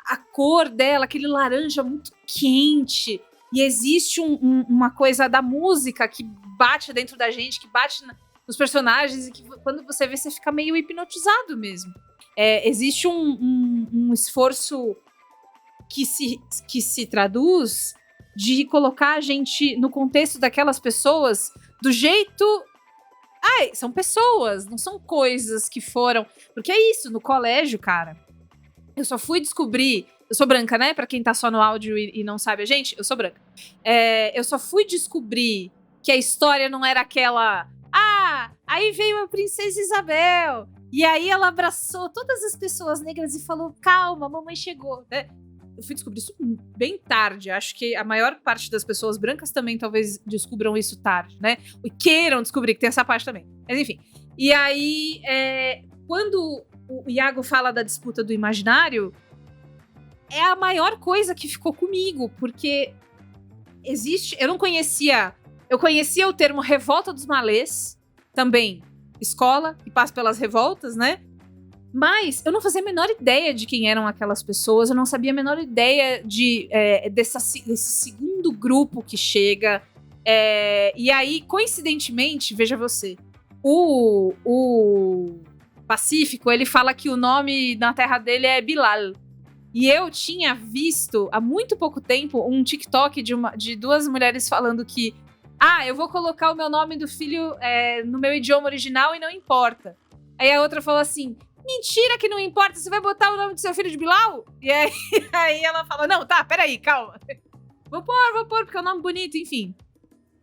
A cor dela, aquele laranja muito quente. E existe uma coisa da música que bate dentro da gente, que bate nos personagens, e que quando você vê, você fica meio hipnotizado mesmo. Existe um esforço que se traduz de colocar a gente no contexto daquelas pessoas do jeito... são pessoas, não são coisas que foram... Porque é isso, no colégio, cara, eu só fui descobrir... Eu sou branca, né? Pra quem tá só no áudio e não sabe a gente, eu sou branca. Eu só fui descobrir que a história não era aquela... aí veio a Princesa Isabel. E aí ela abraçou todas as pessoas negras e falou, calma, a mamãe chegou, né? Eu fui descobrir isso bem tarde. Acho que a maior parte das pessoas brancas também talvez descubram isso tarde, né? E queiram descobrir que tem essa parte também. Mas enfim. E aí, quando o Iago fala da disputa do imaginário... É a maior coisa que ficou comigo, porque existe... Eu conhecia o termo revolta dos malês, também escola, que passa pelas revoltas, né? Mas eu não fazia a menor ideia de quem eram aquelas pessoas, eu não sabia a menor ideia desse segundo grupo que chega. E aí, coincidentemente, veja você, o Pacífico, ele fala que o nome na terra dele é Bilal. E eu tinha visto, há muito pouco tempo, um TikTok de 2 mulheres falando que eu vou colocar o meu nome do filho no meu idioma original e não importa. Aí a outra falou assim, mentira que não importa, você vai botar o nome do seu filho de Bilal? E aí ela falou, não, tá, peraí, calma. Vou pôr, porque é um nome bonito, enfim.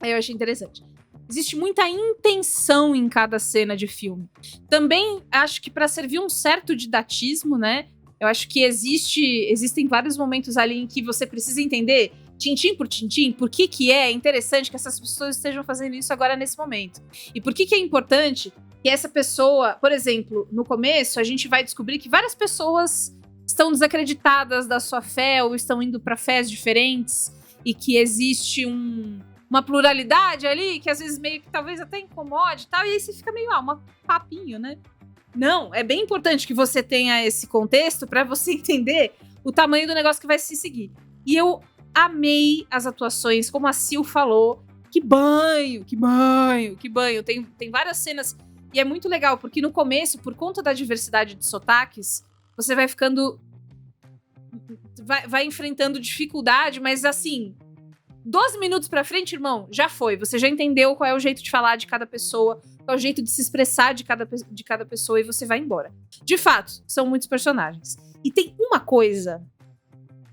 Aí eu achei interessante. Existe muita intenção em cada cena de filme. Também acho que para servir um certo didatismo, né? Eu acho que existem vários momentos ali em que você precisa entender, tintim por tintim, por que é interessante que essas pessoas estejam fazendo isso agora nesse momento. E por que é importante que essa pessoa, por exemplo, no começo, a gente vai descobrir que várias pessoas estão desacreditadas da sua fé ou estão indo para fés diferentes e que existe uma pluralidade ali que às vezes meio que talvez até incomode e tal, e aí você fica meio, um papinho, né? Não, é bem importante que você tenha esse contexto para você entender o tamanho do negócio que vai se seguir. E eu amei as atuações, como a Sil falou. Que banho! Tem várias cenas e é muito legal, porque no começo, por conta da diversidade de sotaques, você vai ficando... Vai enfrentando dificuldade, mas assim... 12 minutos pra frente, irmão, já foi. Você já entendeu qual é o jeito de falar de cada pessoa, qual é o jeito de se expressar de cada pessoa, e você vai embora. De fato, são muitos personagens. E tem uma coisa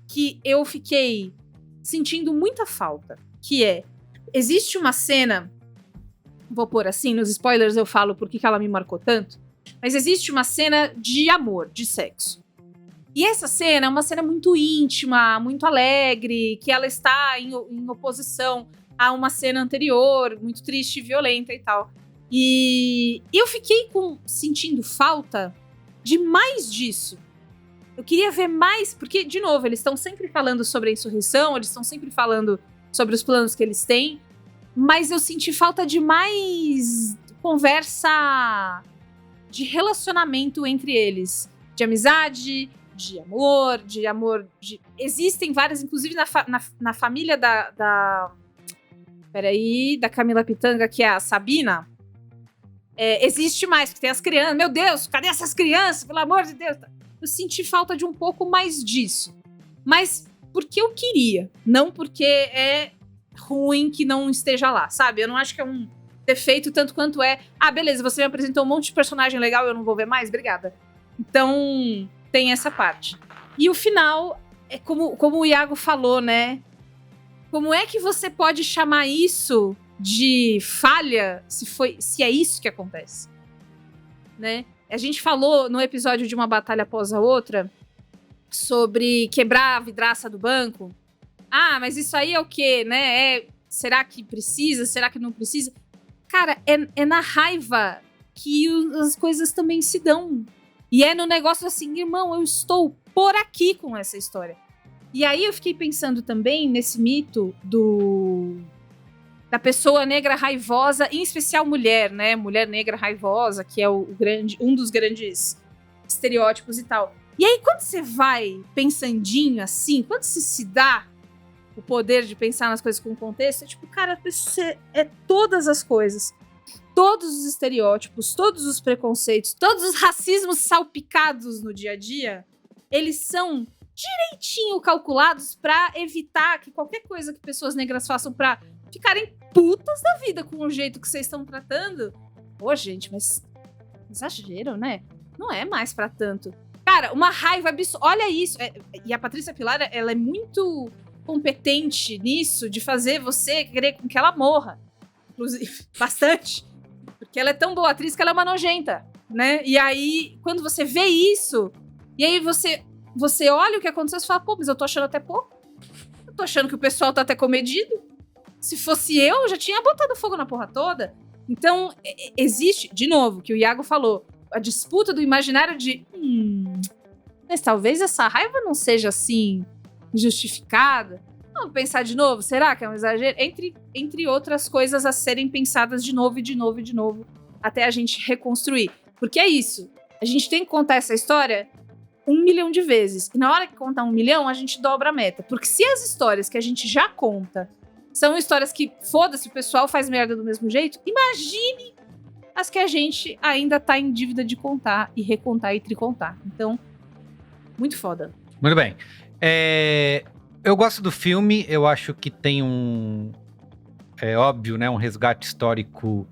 que eu fiquei sentindo muita falta, que é... Existe uma cena... Vou pôr assim, nos spoilers eu falo por que ela me marcou tanto, mas existe uma cena de amor, de sexo. E essa cena é uma cena muito íntima, muito alegre, que ela está em oposição a uma cena anterior, muito triste e violenta e tal. E eu fiquei sentindo falta de mais disso. Eu queria ver mais, porque, de novo, eles estão sempre falando sobre a insurreição, eles estão sempre falando sobre os planos que eles têm, mas eu senti falta de mais conversa de relacionamento entre eles. De amizade, de amor. Existem várias, inclusive na família da Camila Pitanga, que é a Sabina. Existe mais, porque tem as crianças. Meu Deus, cadê essas crianças? Pelo amor de Deus. Eu senti falta de um pouco mais disso. Mas porque eu queria, não porque é ruim que não esteja lá, sabe? Eu não acho que é um defeito tanto quanto beleza, você me apresentou um monte de personagem legal, eu não vou ver mais? Obrigada. Então, tem essa parte. E o final, é como o Iago falou, né? Como é que você pode chamar isso de falha se é isso que acontece? Né? A gente falou no episódio de Uma Batalha Após a Outra sobre quebrar a vidraça do banco. Mas isso aí é o quê, né? Será que precisa? Será que não precisa? Cara, é na raiva que as coisas também se dão. E é no negócio assim, irmão, eu estou por aqui com essa história. E aí eu fiquei pensando também nesse mito da pessoa negra raivosa, em especial mulher, né? Mulher negra raivosa, que é um dos grandes estereótipos e tal. E aí, quando você vai pensandinho assim, quando você se dá o poder de pensar nas coisas com contexto, é tipo, cara, é todas as coisas. Todos os estereótipos, todos os preconceitos, todos os racismos salpicados no dia a dia, eles são direitinho calculados pra evitar que qualquer coisa que pessoas negras façam pra ficarem putas da vida com o jeito que vocês estão tratando. Pô, gente, mas exagero, né? Não é mais pra tanto. Cara, uma raiva absurda. Olha isso. E a Patrícia Pilar, ela é muito competente nisso, de fazer você querer que ela morra. Inclusive, bastante. Porque ela é tão boa atriz que ela é uma nojenta, né? E aí, quando você vê isso, e aí você olha o que aconteceu e fala, pô, mas eu tô achando até pouco. Eu tô achando que o pessoal tá até comedido. Se fosse eu já tinha botado fogo na porra toda. Então, existe, de novo, que o Iago falou, a disputa do imaginário de mas talvez essa raiva não seja assim justificada. Vamos pensar de novo, será que é um exagero? Entre outras coisas a serem pensadas de novo e de novo e de novo, até a gente reconstruir. Porque é isso, a gente tem que contar essa história 1 milhão de vezes. E na hora que contar 1 milhão, a gente dobra a meta. Porque se as histórias que a gente já conta são histórias que, foda-se, o pessoal faz merda do mesmo jeito, imagine as que a gente ainda tá em dívida de contar e recontar e tricontar. Então, muito foda. Muito bem. Eu gosto do filme, eu acho que tem óbvio, né, um resgate histórico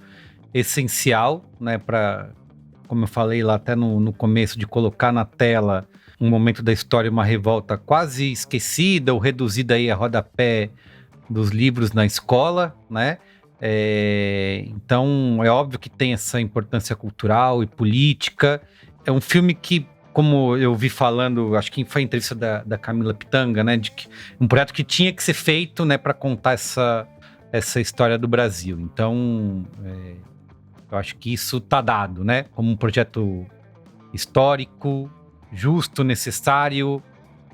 essencial, né, para, como eu falei lá até no começo, de colocar na tela um momento da história, uma revolta quase esquecida ou reduzida aí a rodapé dos livros na escola, né? Então, é óbvio que tem essa importância cultural e política. É um filme que, como eu vi falando, acho que foi a entrevista da Camila Pitanga, né? De que um projeto que tinha que ser feito, né, para contar essa história do Brasil. Então, eu acho que isso tá dado, né? Como um projeto histórico, justo, necessário,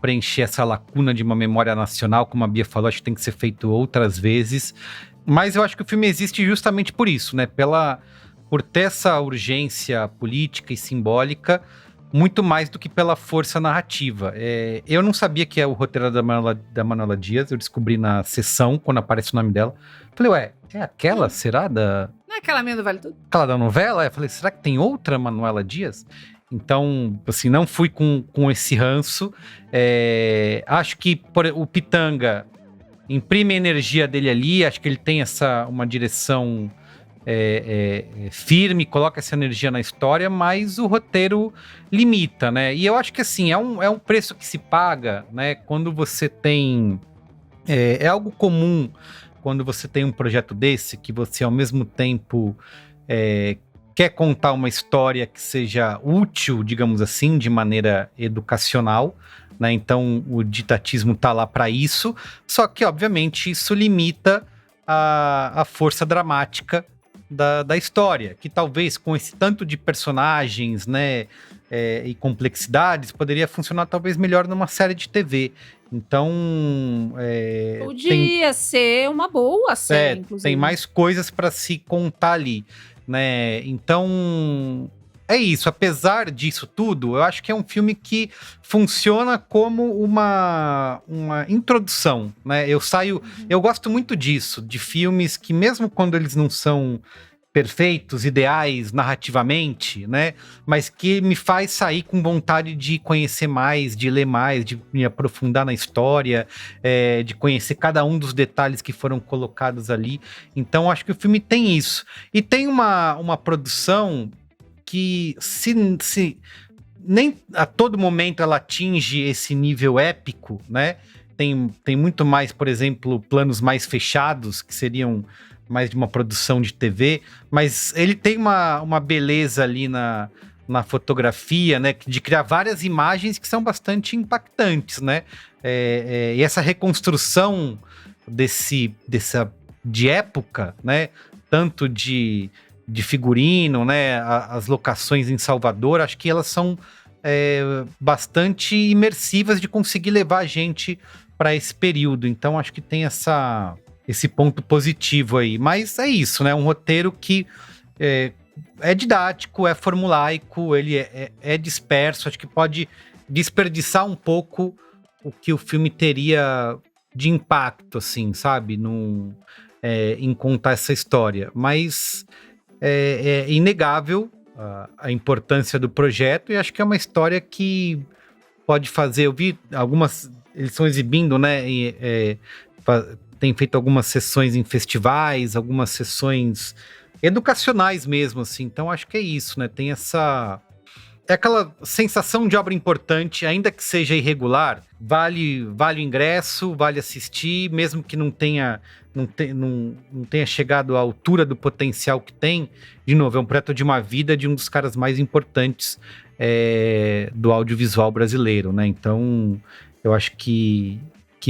preencher essa lacuna de uma memória nacional, como a Bia falou, acho que tem que ser feito outras vezes. Mas eu acho que o filme existe justamente por isso, né? Por ter essa urgência política e simbólica, muito mais do que pela força narrativa. Eu não sabia que é o roteiro da Manuela Dias, eu descobri na sessão, quando aparece o nome dela. Falei, é aquela, será? Não é aquela mesmo do Vale Tudo? Aquela da novela? Eu falei, será que tem outra Manuela Dias? Então, assim, não fui com esse ranço. Acho que o Pitanga imprime a energia dele ali, acho que ele tem uma direção firme, coloca essa energia na história, mas o roteiro limita, né? E eu acho que, assim, é um preço que se paga, né? Quando você tem... É algo comum quando você tem um projeto desse, que você, ao mesmo tempo... quer contar uma história que seja útil, digamos assim, de maneira educacional, né? Então o ditatismo tá lá para isso, só que obviamente isso limita a força dramática da história, que talvez com esse tanto de personagens, né, e complexidades, poderia funcionar talvez melhor numa série de TV. Então, Podia ser uma boa série, inclusive. Tem mais coisas para se contar ali, né? Então, é isso. Apesar disso tudo, eu acho que é um filme que funciona como uma introdução, né? Eu gosto muito disso, de filmes que mesmo quando eles não são perfeitos, ideais narrativamente, né? Mas que me faz sair com vontade de conhecer mais, de ler mais, de me aprofundar na história, de conhecer cada um dos detalhes que foram colocados ali. Então, acho que o filme tem isso. E tem uma produção que se nem a todo momento ela atinge esse nível épico, né? Tem muito mais, por exemplo, planos mais fechados, que seriam mais de uma produção de TV, mas ele tem uma beleza ali na fotografia, né, de criar várias imagens que são bastante impactantes, né, e essa reconstrução de época, né, tanto de figurino, né, as locações em Salvador, acho que elas são bastante imersivas de conseguir levar a gente para esse período, então acho que tem esse ponto positivo aí. Mas é isso, né? Um roteiro que é didático, é formulaico, ele é disperso. Acho que pode desperdiçar um pouco o que o filme teria de impacto, assim, sabe? Em contar essa história. Mas é inegável a importância do projeto e acho que é uma história que pode fazer... Eu vi algumas... Eles estão exibindo, né? Tem feito algumas sessões em festivais, algumas sessões educacionais mesmo, assim. Então, acho que é isso, né? Tem é aquela sensação de obra importante, ainda que seja irregular, vale o ingresso, vale assistir, mesmo que não tenha chegado à altura do potencial que tem. De novo, é um projeto de uma vida de um dos caras mais importantes do audiovisual brasileiro, né? Então, eu acho que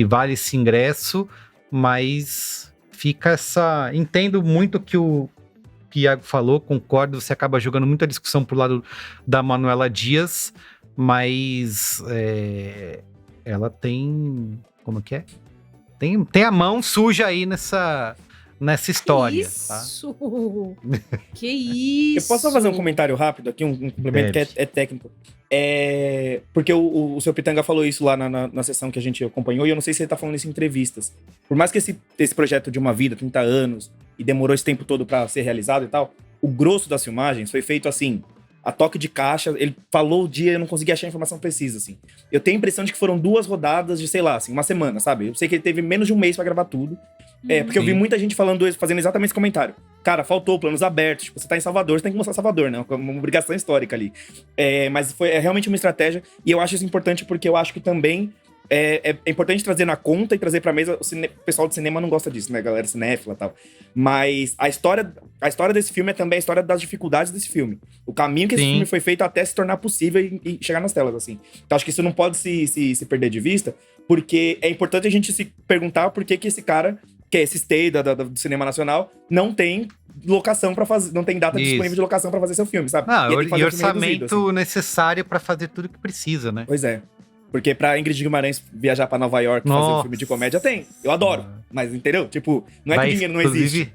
vale esse ingresso, mas fica Entendo muito o que o Iago falou, concordo, você acaba jogando muita discussão pro lado da Manuela Dias, mas ela tem... Como que é? Tem a mão suja aí nessa história. Isso! Tá? Que isso! Eu posso só fazer um comentário rápido aqui, um complemento que é técnico. Porque o seu Pitanga falou isso lá na sessão que a gente acompanhou, e eu não sei se ele tá falando isso em entrevistas. Por mais que esse projeto de uma vida, 30 anos, e demorou esse tempo todo pra ser realizado e tal, o grosso das filmagens foi feito assim, a toque de caixa. Ele falou o dia, eu não consegui achar a informação precisa, assim. Eu tenho a impressão de que foram 2 rodadas de, sei lá, assim, uma semana, sabe? Eu sei que ele teve menos de um mês pra gravar tudo. Porque eu vi muita gente fazendo exatamente esse comentário. Cara, faltou planos abertos. Tipo, você tá em Salvador, você tem que mostrar Salvador, né? Uma obrigação histórica ali. Mas foi realmente uma estratégia. E eu acho isso importante porque eu acho que também é importante trazer na conta e trazer pra mesa. O pessoal do cinema não gosta disso, né? Galera cinéfila e tal. Mas a história desse filme é também a história das dificuldades desse filme. O caminho que esse filme foi feito até se tornar possível e chegar nas telas, assim. Então acho que isso não pode se perder de vista, porque é importante a gente se perguntar por que esse cara, que é esse stay do cinema nacional, não tem locação pra fazer, não tem data disponível de locação pra fazer seu filme, sabe? E orçamento necessário pra fazer tudo que precisa, né? Pois é. Porque pra Ingrid Guimarães viajar pra Nova York fazer um filme de comédia, tem. Eu adoro. Mas, entendeu? Tipo, não é que o dinheiro não existe.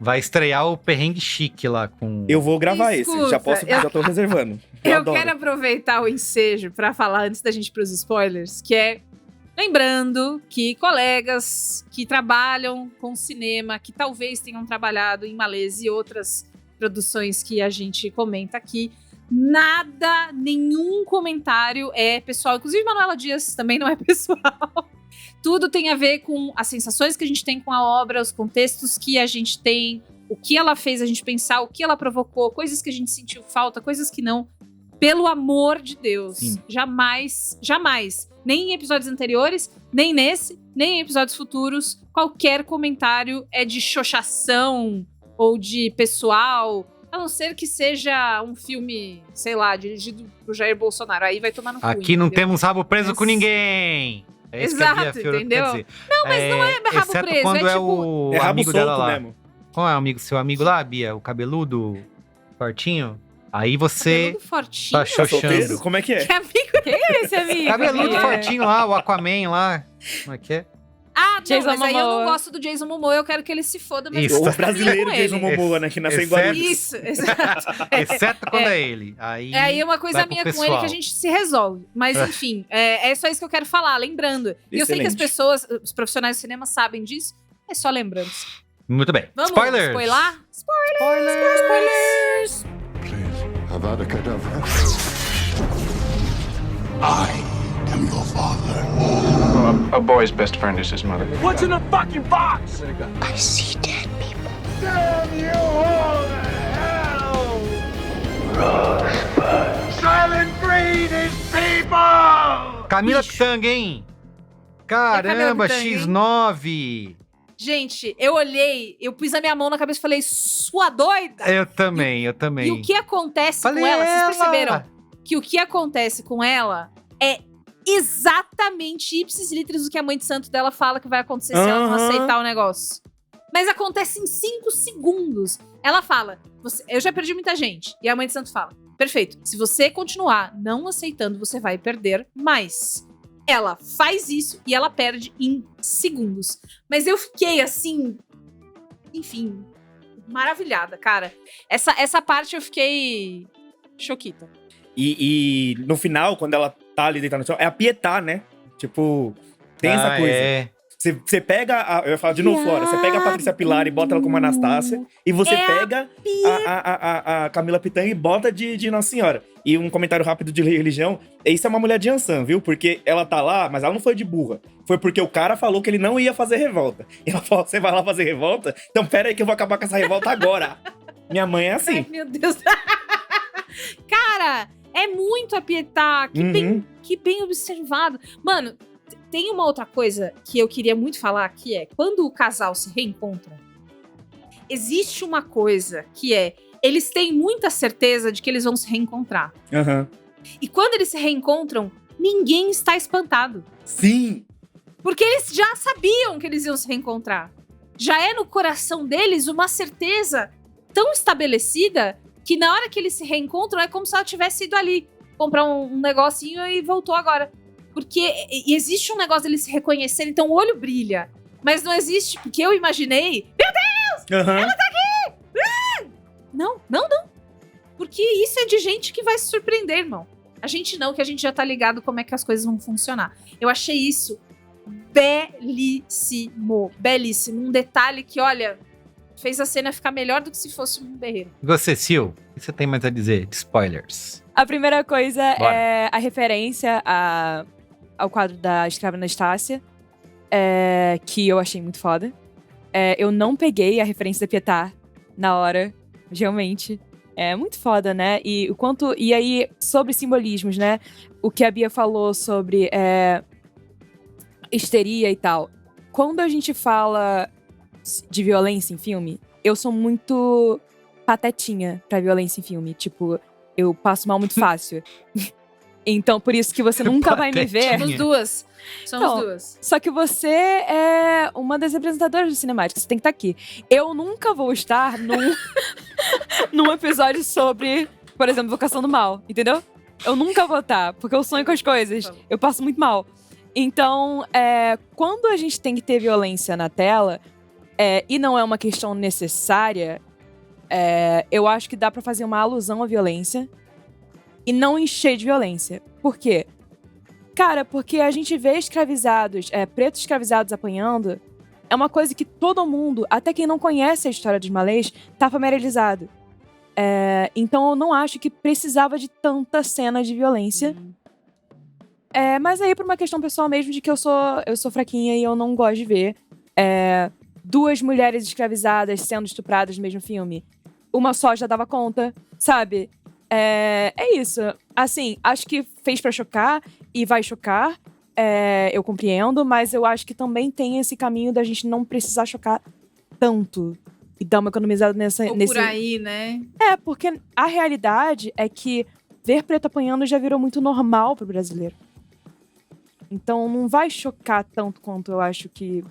Vai estrear o Perrengue Chique lá com... Eu vou gravar Escuta, já tô reservando. Eu quero aproveitar o ensejo pra falar, antes da gente ir pros spoilers, que é... Lembrando que colegas que trabalham com cinema, que talvez tenham trabalhado em Malês e outras produções que a gente comenta aqui, nenhum comentário é pessoal. Inclusive, Manuela Dias também não é pessoal. Tudo tem a ver com as sensações que a gente tem com a obra, os contextos que a gente tem, o que ela fez a gente pensar, o que ela provocou, coisas que a gente sentiu falta, coisas que não. Pelo amor de Deus, sim. Jamais, nem em episódios anteriores, nem nesse, nem em episódios futuros, qualquer comentário é de xoxação ou de pessoal, a não ser que seja um filme, sei lá, dirigido por Jair Bolsonaro. Aí vai tomar no cu. Aqui não temos rabo preso com ninguém. É isso que a Bia Exato, Fiorotto entendeu? quer dizer. Não, mas não é rabo exceto preso, quando é é tipo... o É rabo amigo dela solto lá. mesmo. Qual é o seu amigo lá, Bia? O cabeludo, fortinho? Aí você Cabeludo fortinho. tá Tá solteiro? xoxando. Como é que é? Que amigo. Quem é esse amigo? Cabeludo Bia? fortinho lá, o Aquaman lá. Como é que é? Ah, não, Jason mas aí eu não Momoa. gosto do Jason Momoa, eu quero que ele se foda, mas Isso. eu O vou ficar brasileiro com Jason ele. Momoa, né? Que nasceu em Exceto- Guarulhos. Isso, exato. Exceto quando é ele. Aí, Aí é uma coisa vai pro minha com ele pessoal. que a gente se resolve. Mas, enfim, é só isso que eu quero falar, lembrando. E eu sei que as Excelente. pessoas, os profissionais do cinema sabem disso, é só lembrando. Muito bem. Vamos Spoilers! spoiler? Spoilers! Avada Kedavra. I am your father. A boy's best friend is his mother. What's in the fucking box? I see dead people. Damn you all to hell! Silent breed is people! Camila Bicho. Pitanga, hein? Camila Caramba, Pitanga, hein? X9. Gente, eu olhei, eu pus a minha mão na cabeça e falei, sua doida! Eu também. E o que acontece Falei com ela, vocês ela. perceberam? Que o que acontece com ela é exatamente ipsis literis o que a mãe de santo dela fala que vai acontecer se ela não Aham. aceitar o negócio. Mas acontece em 5 segundos. Ela fala, eu já perdi muita gente. E a mãe de santo fala, perfeito, se você continuar não aceitando, você vai perder mais. Ela faz isso e ela perde em segundos. Mas eu fiquei assim, enfim, maravilhada, cara. Essa parte eu fiquei choquita. E no final, quando ela tá ali deitada no chão, é a Pietá, né? Tipo, tem essa coisa. É. Você pega, eu ia falar de novo, Flora, você pega a Patrícia Pilar e bota ela como Anastácia, e você pega a Camila Pitanga e bota de Nossa Senhora. E um comentário rápido de religião, isso é uma mulher de Ansan, viu? Porque ela tá lá, mas ela não foi de burra. Foi porque o cara falou que ele não ia fazer revolta. E ela falou, você vai lá fazer revolta? Então pera aí que eu vou acabar com essa revolta agora. Minha mãe é assim. Ai, meu Deus. Cara, é muito a Pietá. Que bem observado. Mano, tem uma outra coisa que eu queria muito falar, que é quando o casal se reencontra, existe uma coisa que é, eles têm muita certeza de que eles vão se reencontrar. Aham. E quando eles se reencontram, ninguém está espantado. Sim! Porque eles já sabiam que eles iam se reencontrar. Já é no coração deles uma certeza tão estabelecida que na hora que eles se reencontram é como se ela tivesse ido ali comprar um negocinho e voltou agora. Porque existe um negócio deles se reconhecerem, então o olho brilha. Mas não existe, porque eu imaginei... Meu Deus! Aham. Ela tá aqui! Não. Porque isso é de gente que vai se surpreender, irmão. A gente não, que a gente já tá ligado como é que as coisas vão funcionar. Eu achei isso belíssimo. Belíssimo. Um detalhe que, olha, fez a cena ficar melhor do que se fosse um berreiro. E você, Sil? O que você tem mais a dizer de spoilers? A primeira coisa Bora. é a referência ao quadro da escrava Anastácia, que eu achei muito foda. Eu não peguei a referência da Pietá na hora, realmente. É muito foda, né? E o quanto. E aí, sobre simbolismos, né? O que a Bia falou sobre histeria e tal. Quando a gente fala de violência em filme, eu sou muito patetinha pra violência em filme. Tipo, eu passo mal muito fácil. Então, por isso que você nunca vai me ver. Somos duas. Então, duas. Só que você é uma das representadoras do cinemático. Você tem que estar aqui. Eu nunca vou estar num episódio sobre, por exemplo, Vocação do Mal. Entendeu? Eu nunca vou estar, porque eu sonho com as coisas. Eu passo muito mal. Então, quando a gente tem que ter violência na tela, e não é uma questão necessária, eu acho que dá pra fazer uma alusão à violência e não encher de violência. Por quê? Cara, porque a gente vê escravizados, pretos escravizados apanhando, é uma coisa que todo mundo, até quem não conhece a história dos malês, tá familiarizado. Então eu não acho que precisava de tanta cena de violência. Mas aí por uma questão pessoal mesmo de que eu sou fraquinha e eu não gosto de ver duas mulheres escravizadas sendo estupradas no mesmo filme. Uma só já dava conta, sabe? É isso. Assim, acho que fez pra chocar e vai chocar. Eu compreendo, mas eu acho que também tem esse caminho da gente não precisar chocar tanto. E dar uma economizada nesse... Por aí, né? Porque a realidade é que ver preto apanhando já virou muito normal pro brasileiro. Então não vai chocar tanto quanto eu acho que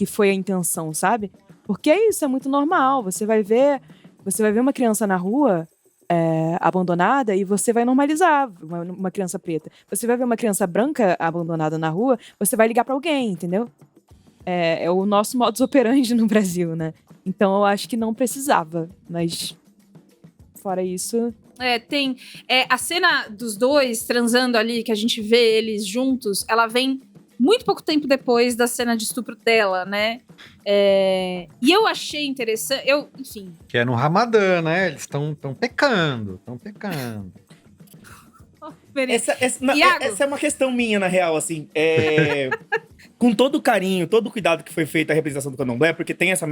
foi a intenção, sabe? Porque é isso, é muito normal. Você vai ver uma criança na rua abandonada e você vai normalizar uma criança preta. Você vai ver uma criança branca abandonada na rua, você vai ligar pra alguém, entendeu? É o nosso modus operandi no Brasil, né? Então eu acho que não precisava, mas fora isso... Tem a cena dos dois transando ali, que a gente vê eles juntos, ela vem muito pouco tempo depois da cena de estupro dela, né? E eu achei interessante, enfim... Que é no Ramadã, né? Eles estão pecando. Essa é uma questão minha, na real, assim. Com todo o carinho, todo o cuidado que foi feito a representação do candomblé, porque tem essa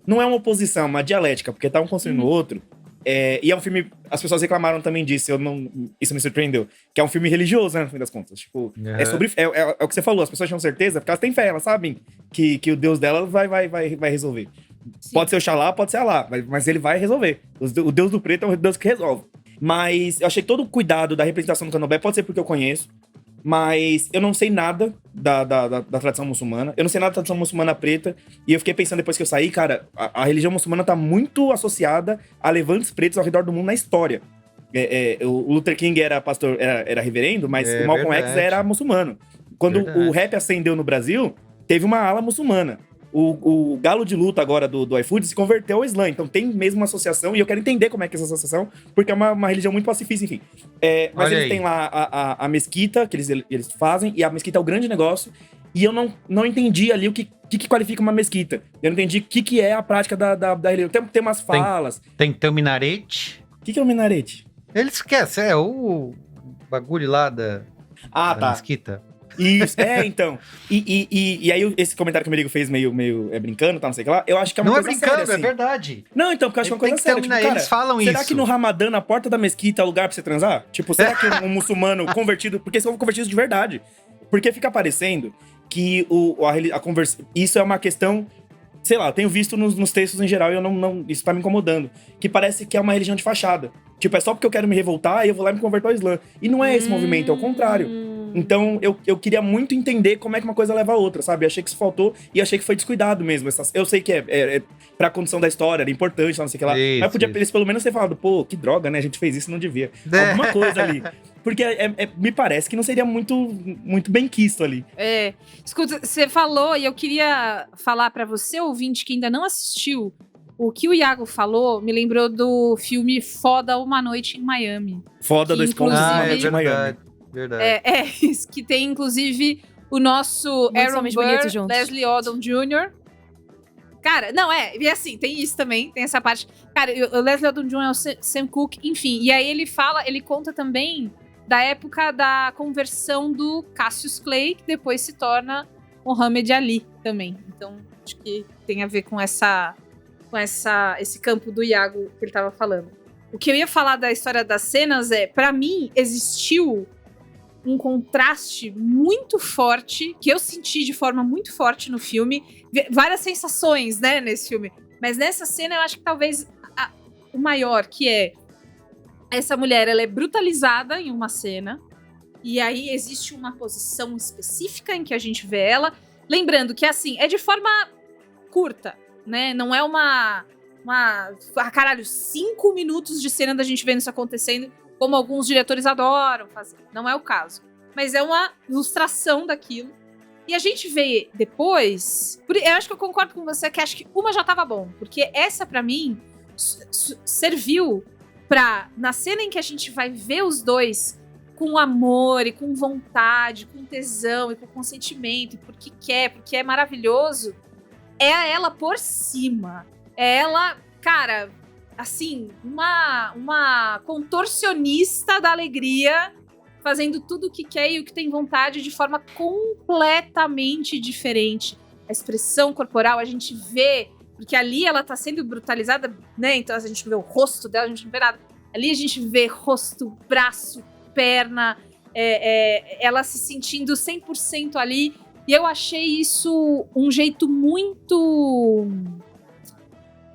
não é uma oposição, é uma dialética, porque tá um construindo o outro. E é um filme... As pessoas reclamaram também disso, isso me surpreendeu. Que é um filme religioso, né, no fim das contas. Tipo, é sobre... É o que você falou, as pessoas tinham certeza, porque elas têm fé, elas sabem que o Deus dela vai resolver. Sim. Pode ser Oxalá, pode ser Alá, mas ele vai resolver. O Deus do preto é o Deus que resolve. Mas eu achei todo o cuidado da representação do candomblé, pode ser porque eu conheço, mas eu não sei nada da tradição muçulmana, eu não sei nada da tradição muçulmana preta, e eu fiquei pensando depois que eu saí, cara, a religião muçulmana tá muito associada a levantes pretos ao redor do mundo na história. O Luther King era pastor, era reverendo, mas o Malcolm X era muçulmano. Quando o rap ascendeu no Brasil, teve uma ala muçulmana. O galo de luta agora do iFood se converteu ao Islã. Então tem mesmo uma associação, e eu quero entender como é que é essa associação, porque é uma religião muito pacifista, enfim. Mas eles têm lá a mesquita, que eles fazem, e a mesquita é o grande negócio, e eu não entendi ali o que qualifica uma mesquita. Eu não entendi o que é a prática da religião. Tem umas falas. Tem que ter o minarete. O que é o minarete? Ele esquece, o bagulho lá da mesquita. Isso, então. E aí, esse comentário que o Merigo fez meio brincando, tá, não sei o que lá, eu acho que é uma coisa séria. Não é brincando, é verdade. Não, então, porque eu acho que é uma coisa séria. Tipo, cara, eles falam será isso. que no Ramadã, na porta da mesquita, é lugar pra você transar? Tipo, será que um muçulmano convertido... Porque são convertidos de verdade. Porque fica parecendo que isso é uma questão... Sei lá, eu tenho visto nos textos em geral e isso tá me incomodando. Que parece que é uma religião de fachada. Tipo, é só porque eu quero me revoltar e eu vou lá e me converto ao Islã. E não é esse movimento, é o contrário. Então, eu queria muito entender como é que uma coisa leva a outra, sabe? Achei que isso faltou e achei que foi descuidado mesmo. Eu sei que é pra condição da história, era importante, não sei o que lá. Mas podia eles pelo menos ter falado, pô, que droga, né? A gente fez isso e não devia. Alguma coisa ali. Porque me parece que não seria muito bem quisto ali. Escuta, você falou, e eu queria falar pra você, ouvinte, que ainda não assistiu, o que o Iago falou me lembrou do filme Foda Uma Noite em Miami. Foda 2 pontos Uma Noite em Miami. Verdade. Isso, que tem, inclusive, o nosso Aaron Burr, Leslie Odom Jr. Cara, e assim, tem isso também, tem essa parte. Cara, o Leslie Odom Jr. é o Sam Cooke, enfim. E aí ele conta também da época da conversão do Cassius Clay, que depois se torna Muhammad Ali também. Então, acho que tem a ver com esse campo do Iago que ele tava falando. O que eu ia falar da história das cenas pra mim, existiu um contraste muito forte, que eu senti de forma muito forte no filme. Várias sensações, né, nesse filme. Mas nessa cena, eu acho que talvez o maior, que é essa mulher, ela é brutalizada em uma cena, e aí existe uma posição específica em que a gente vê ela. Lembrando que, assim, é de forma curta, né? Não é caralho, 5 minutos de cena da gente vendo isso acontecendo, como alguns diretores adoram fazer. Não é o caso. Mas é uma ilustração daquilo. E a gente vê depois... Eu acho que eu concordo com você, que acho que uma já tava bom. Porque essa, pra mim, serviu pra... Na cena em que a gente vai ver os dois com amor e com vontade, com tesão e com consentimento, e porque quer, porque é maravilhoso, é ela por cima. É ela, cara... assim, uma contorcionista da alegria, fazendo tudo o que quer e o que tem vontade de forma completamente diferente. A expressão corporal, a gente vê, porque ali ela tá sendo brutalizada, né? Então a gente vê o rosto dela, a gente não vê nada. Ali a gente vê rosto, braço, perna, ela se sentindo 100% ali. E eu achei isso um jeito muito...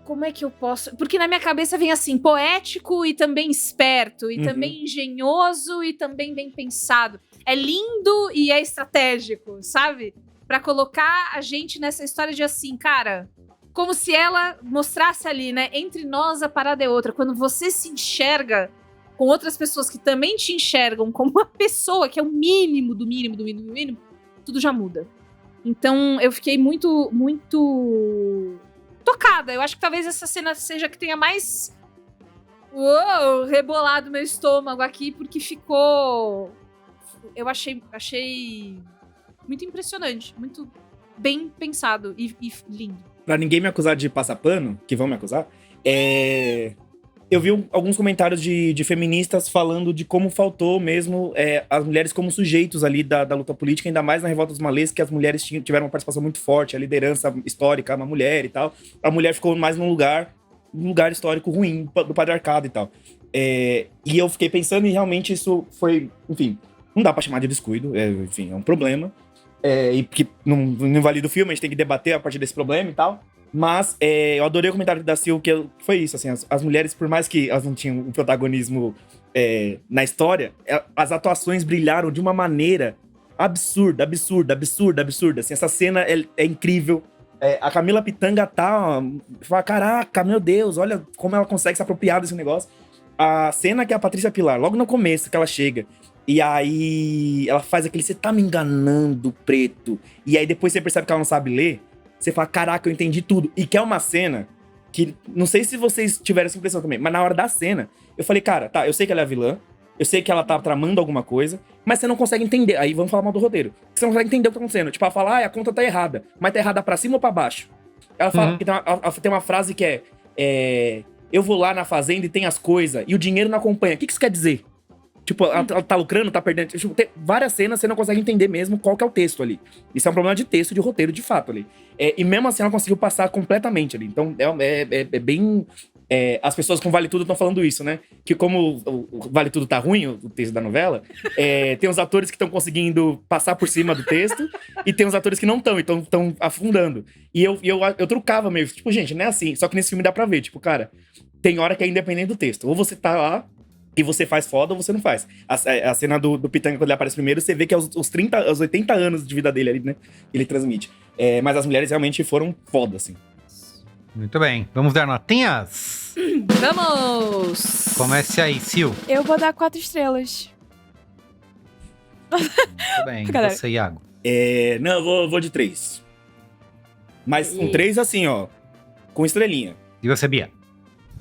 Como é que eu posso... Porque na minha cabeça vem assim, poético e também esperto, e também engenhoso e também bem pensado. É lindo e é estratégico, sabe? Pra colocar a gente nessa história de assim, cara... Como se ela mostrasse ali, né? Entre nós a parada é outra. Quando você se enxerga com outras pessoas que também te enxergam como uma pessoa, que é o mínimo do mínimo do mínimo do mínimo, tudo já muda. Então eu fiquei muito, muito tocada. Eu acho que talvez essa cena seja que tenha mais rebolado meu estômago aqui, porque ficou... Eu achei muito impressionante, muito bem pensado e lindo. Pra ninguém me acusar de passar pano, que vão me acusar, eu vi alguns comentários de feministas falando de como faltou mesmo as mulheres como sujeitos ali da luta política, ainda mais na Revolta dos Malês, que as mulheres tiveram uma participação muito forte, a liderança histórica, uma mulher e tal. A mulher ficou mais num lugar histórico ruim do patriarcado e tal. E eu fiquei pensando e realmente isso foi, enfim, não dá pra chamar de descuido, enfim, é um problema. E porque não invalida o filme, a gente tem que debater a partir desse problema e tal. Mas eu adorei o comentário da Sil, que foi isso, assim, as mulheres, por mais que elas não tinham um protagonismo na história, as atuações brilharam de uma maneira absurda. Assim, essa cena é incrível. A Camila Pitanga fala, caraca, meu Deus, olha como ela consegue se apropriar desse negócio. A cena que a Patrícia Pilar, logo no começo, que ela chega... E aí, ela faz aquele, você tá me enganando, preto. E aí, depois você percebe que ela não sabe ler. Você fala, caraca, eu entendi tudo. E que é uma cena que, não sei se vocês tiveram essa impressão também, mas na hora da cena, eu falei, cara, tá, eu sei que ela é a vilã. Eu sei que ela tá tramando alguma coisa. Mas você não consegue entender. Aí, vamos falar mal do roteiro. Você não consegue entender o que tá acontecendo. Tipo, ela fala, a conta tá errada. Mas tá errada pra cima ou pra baixo? Ela fala, que tem uma frase que eu vou lá na fazenda e tem as coisas. E o dinheiro não acompanha. O que isso quer dizer? Tipo, ela tá lucrando, tá perdendo. Tipo, tem várias cenas você não consegue entender mesmo qual que é o texto ali. Isso é um problema de texto, de roteiro, de fato ali. E mesmo assim ela conseguiu passar completamente ali. Então é bem... as pessoas com Vale Tudo estão falando isso, né? Que como o Vale Tudo tá ruim, o texto da novela, tem os atores que estão conseguindo passar por cima do texto e tem os atores que não estão, então estão afundando. E eu trucava meio, tipo, gente, não é assim. Só que nesse filme dá pra ver, tipo, cara, tem hora que é independente do texto. Ou você tá lá e você faz foda ou você não faz. A cena do Pitanga, quando ele aparece primeiro, você vê que é os 80 anos de vida dele ali, né? Ele transmite. Mas as mulheres realmente foram foda, assim. Muito bem. Vamos dar notinhas? Vamos! Comece aí, Sil. Eu vou dar 4 estrelas. Muito bem. Galera. Você, Iago. Não, eu vou de 3. Mas um 3 assim, ó. Com estrelinha. E você, Bia?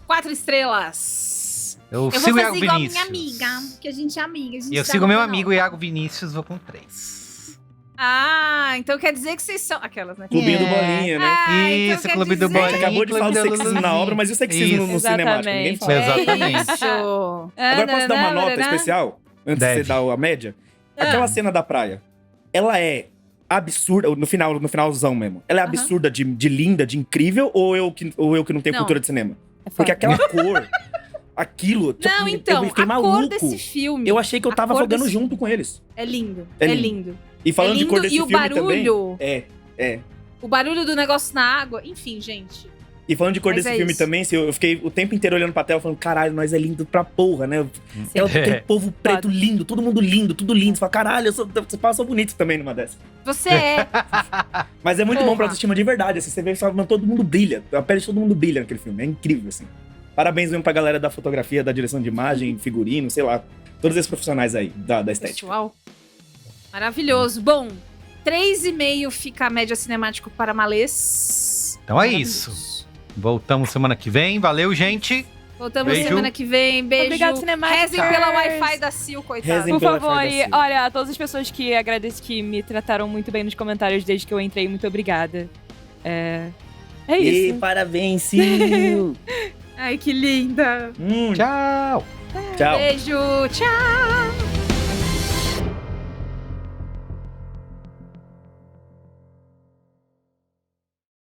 4 estrelas. Eu vou sigo o fazer Iago igual a Vinícius. minha amiga, que a gente é amiga. E eu sigo meu amigo Iago Vinícius, vou com 3. Ah, então quer dizer que vocês são... Aquelas, né? Clubinho do Bolinha, né? Então Isso, quer Clube do dizer- A gente Bolinha. acabou de falar do Clube do sexismo na Bolinha. obra, mas e o sexismo no cinemático? Ninguém fala. Exatamente. Isso. Agora posso dar uma nota especial? Antes de Deve. você dar a média? Aquela cena da praia, ela é absurda, no finalzão mesmo. Ela é absurda de linda, de incrível, ou eu que não tenho Não. cultura de cinema? É Porque foda. aquela cor, aquilo, tipo, Não, então, eu fiquei a maluco. cor desse filme... Eu achei que eu tava a cor jogando desse- junto com eles. É lindo. É É lindo. lindo. E falando de lindo, cor desse e o filme barulho- também... O barulho do negócio na água... Enfim, gente. E falando de cor Mas desse é filme isso. também, eu fiquei o tempo inteiro olhando pra tela falando, caralho, nós é lindo pra porra, né? Aquele povo preto lindo, todo mundo lindo, tudo lindo. Você fala, caralho, você passou bonito também numa dessa. Você é... Mas é muito bom Porra. pra autoestima de verdade, assim, você vê que todo mundo brilha, a pele de todo mundo brilha naquele filme, é incrível, assim. Parabéns mesmo pra galera da fotografia, da direção de imagem, figurino, sei lá, todos esses profissionais aí, da estética. Pessoal. Maravilhoso. Bom, 3,5 fica a média cinemático para Malês. Então é isso. Voltamos semana que vem. Valeu, gente. Voltamos Beijo. semana que vem. Beijo. Obrigado, Cinemáticos. Rezem pela Wi-Fi da Sil, coitada. Rezem Por pela favor, Wi-Fi da e Sil. olha, a todas as pessoas que agradeço que me trataram muito bem nos comentários desde que eu entrei, muito obrigada. É isso. Parabéns, Sil! Ai, que linda. Tchau. Tchau! Beijo. Tchau.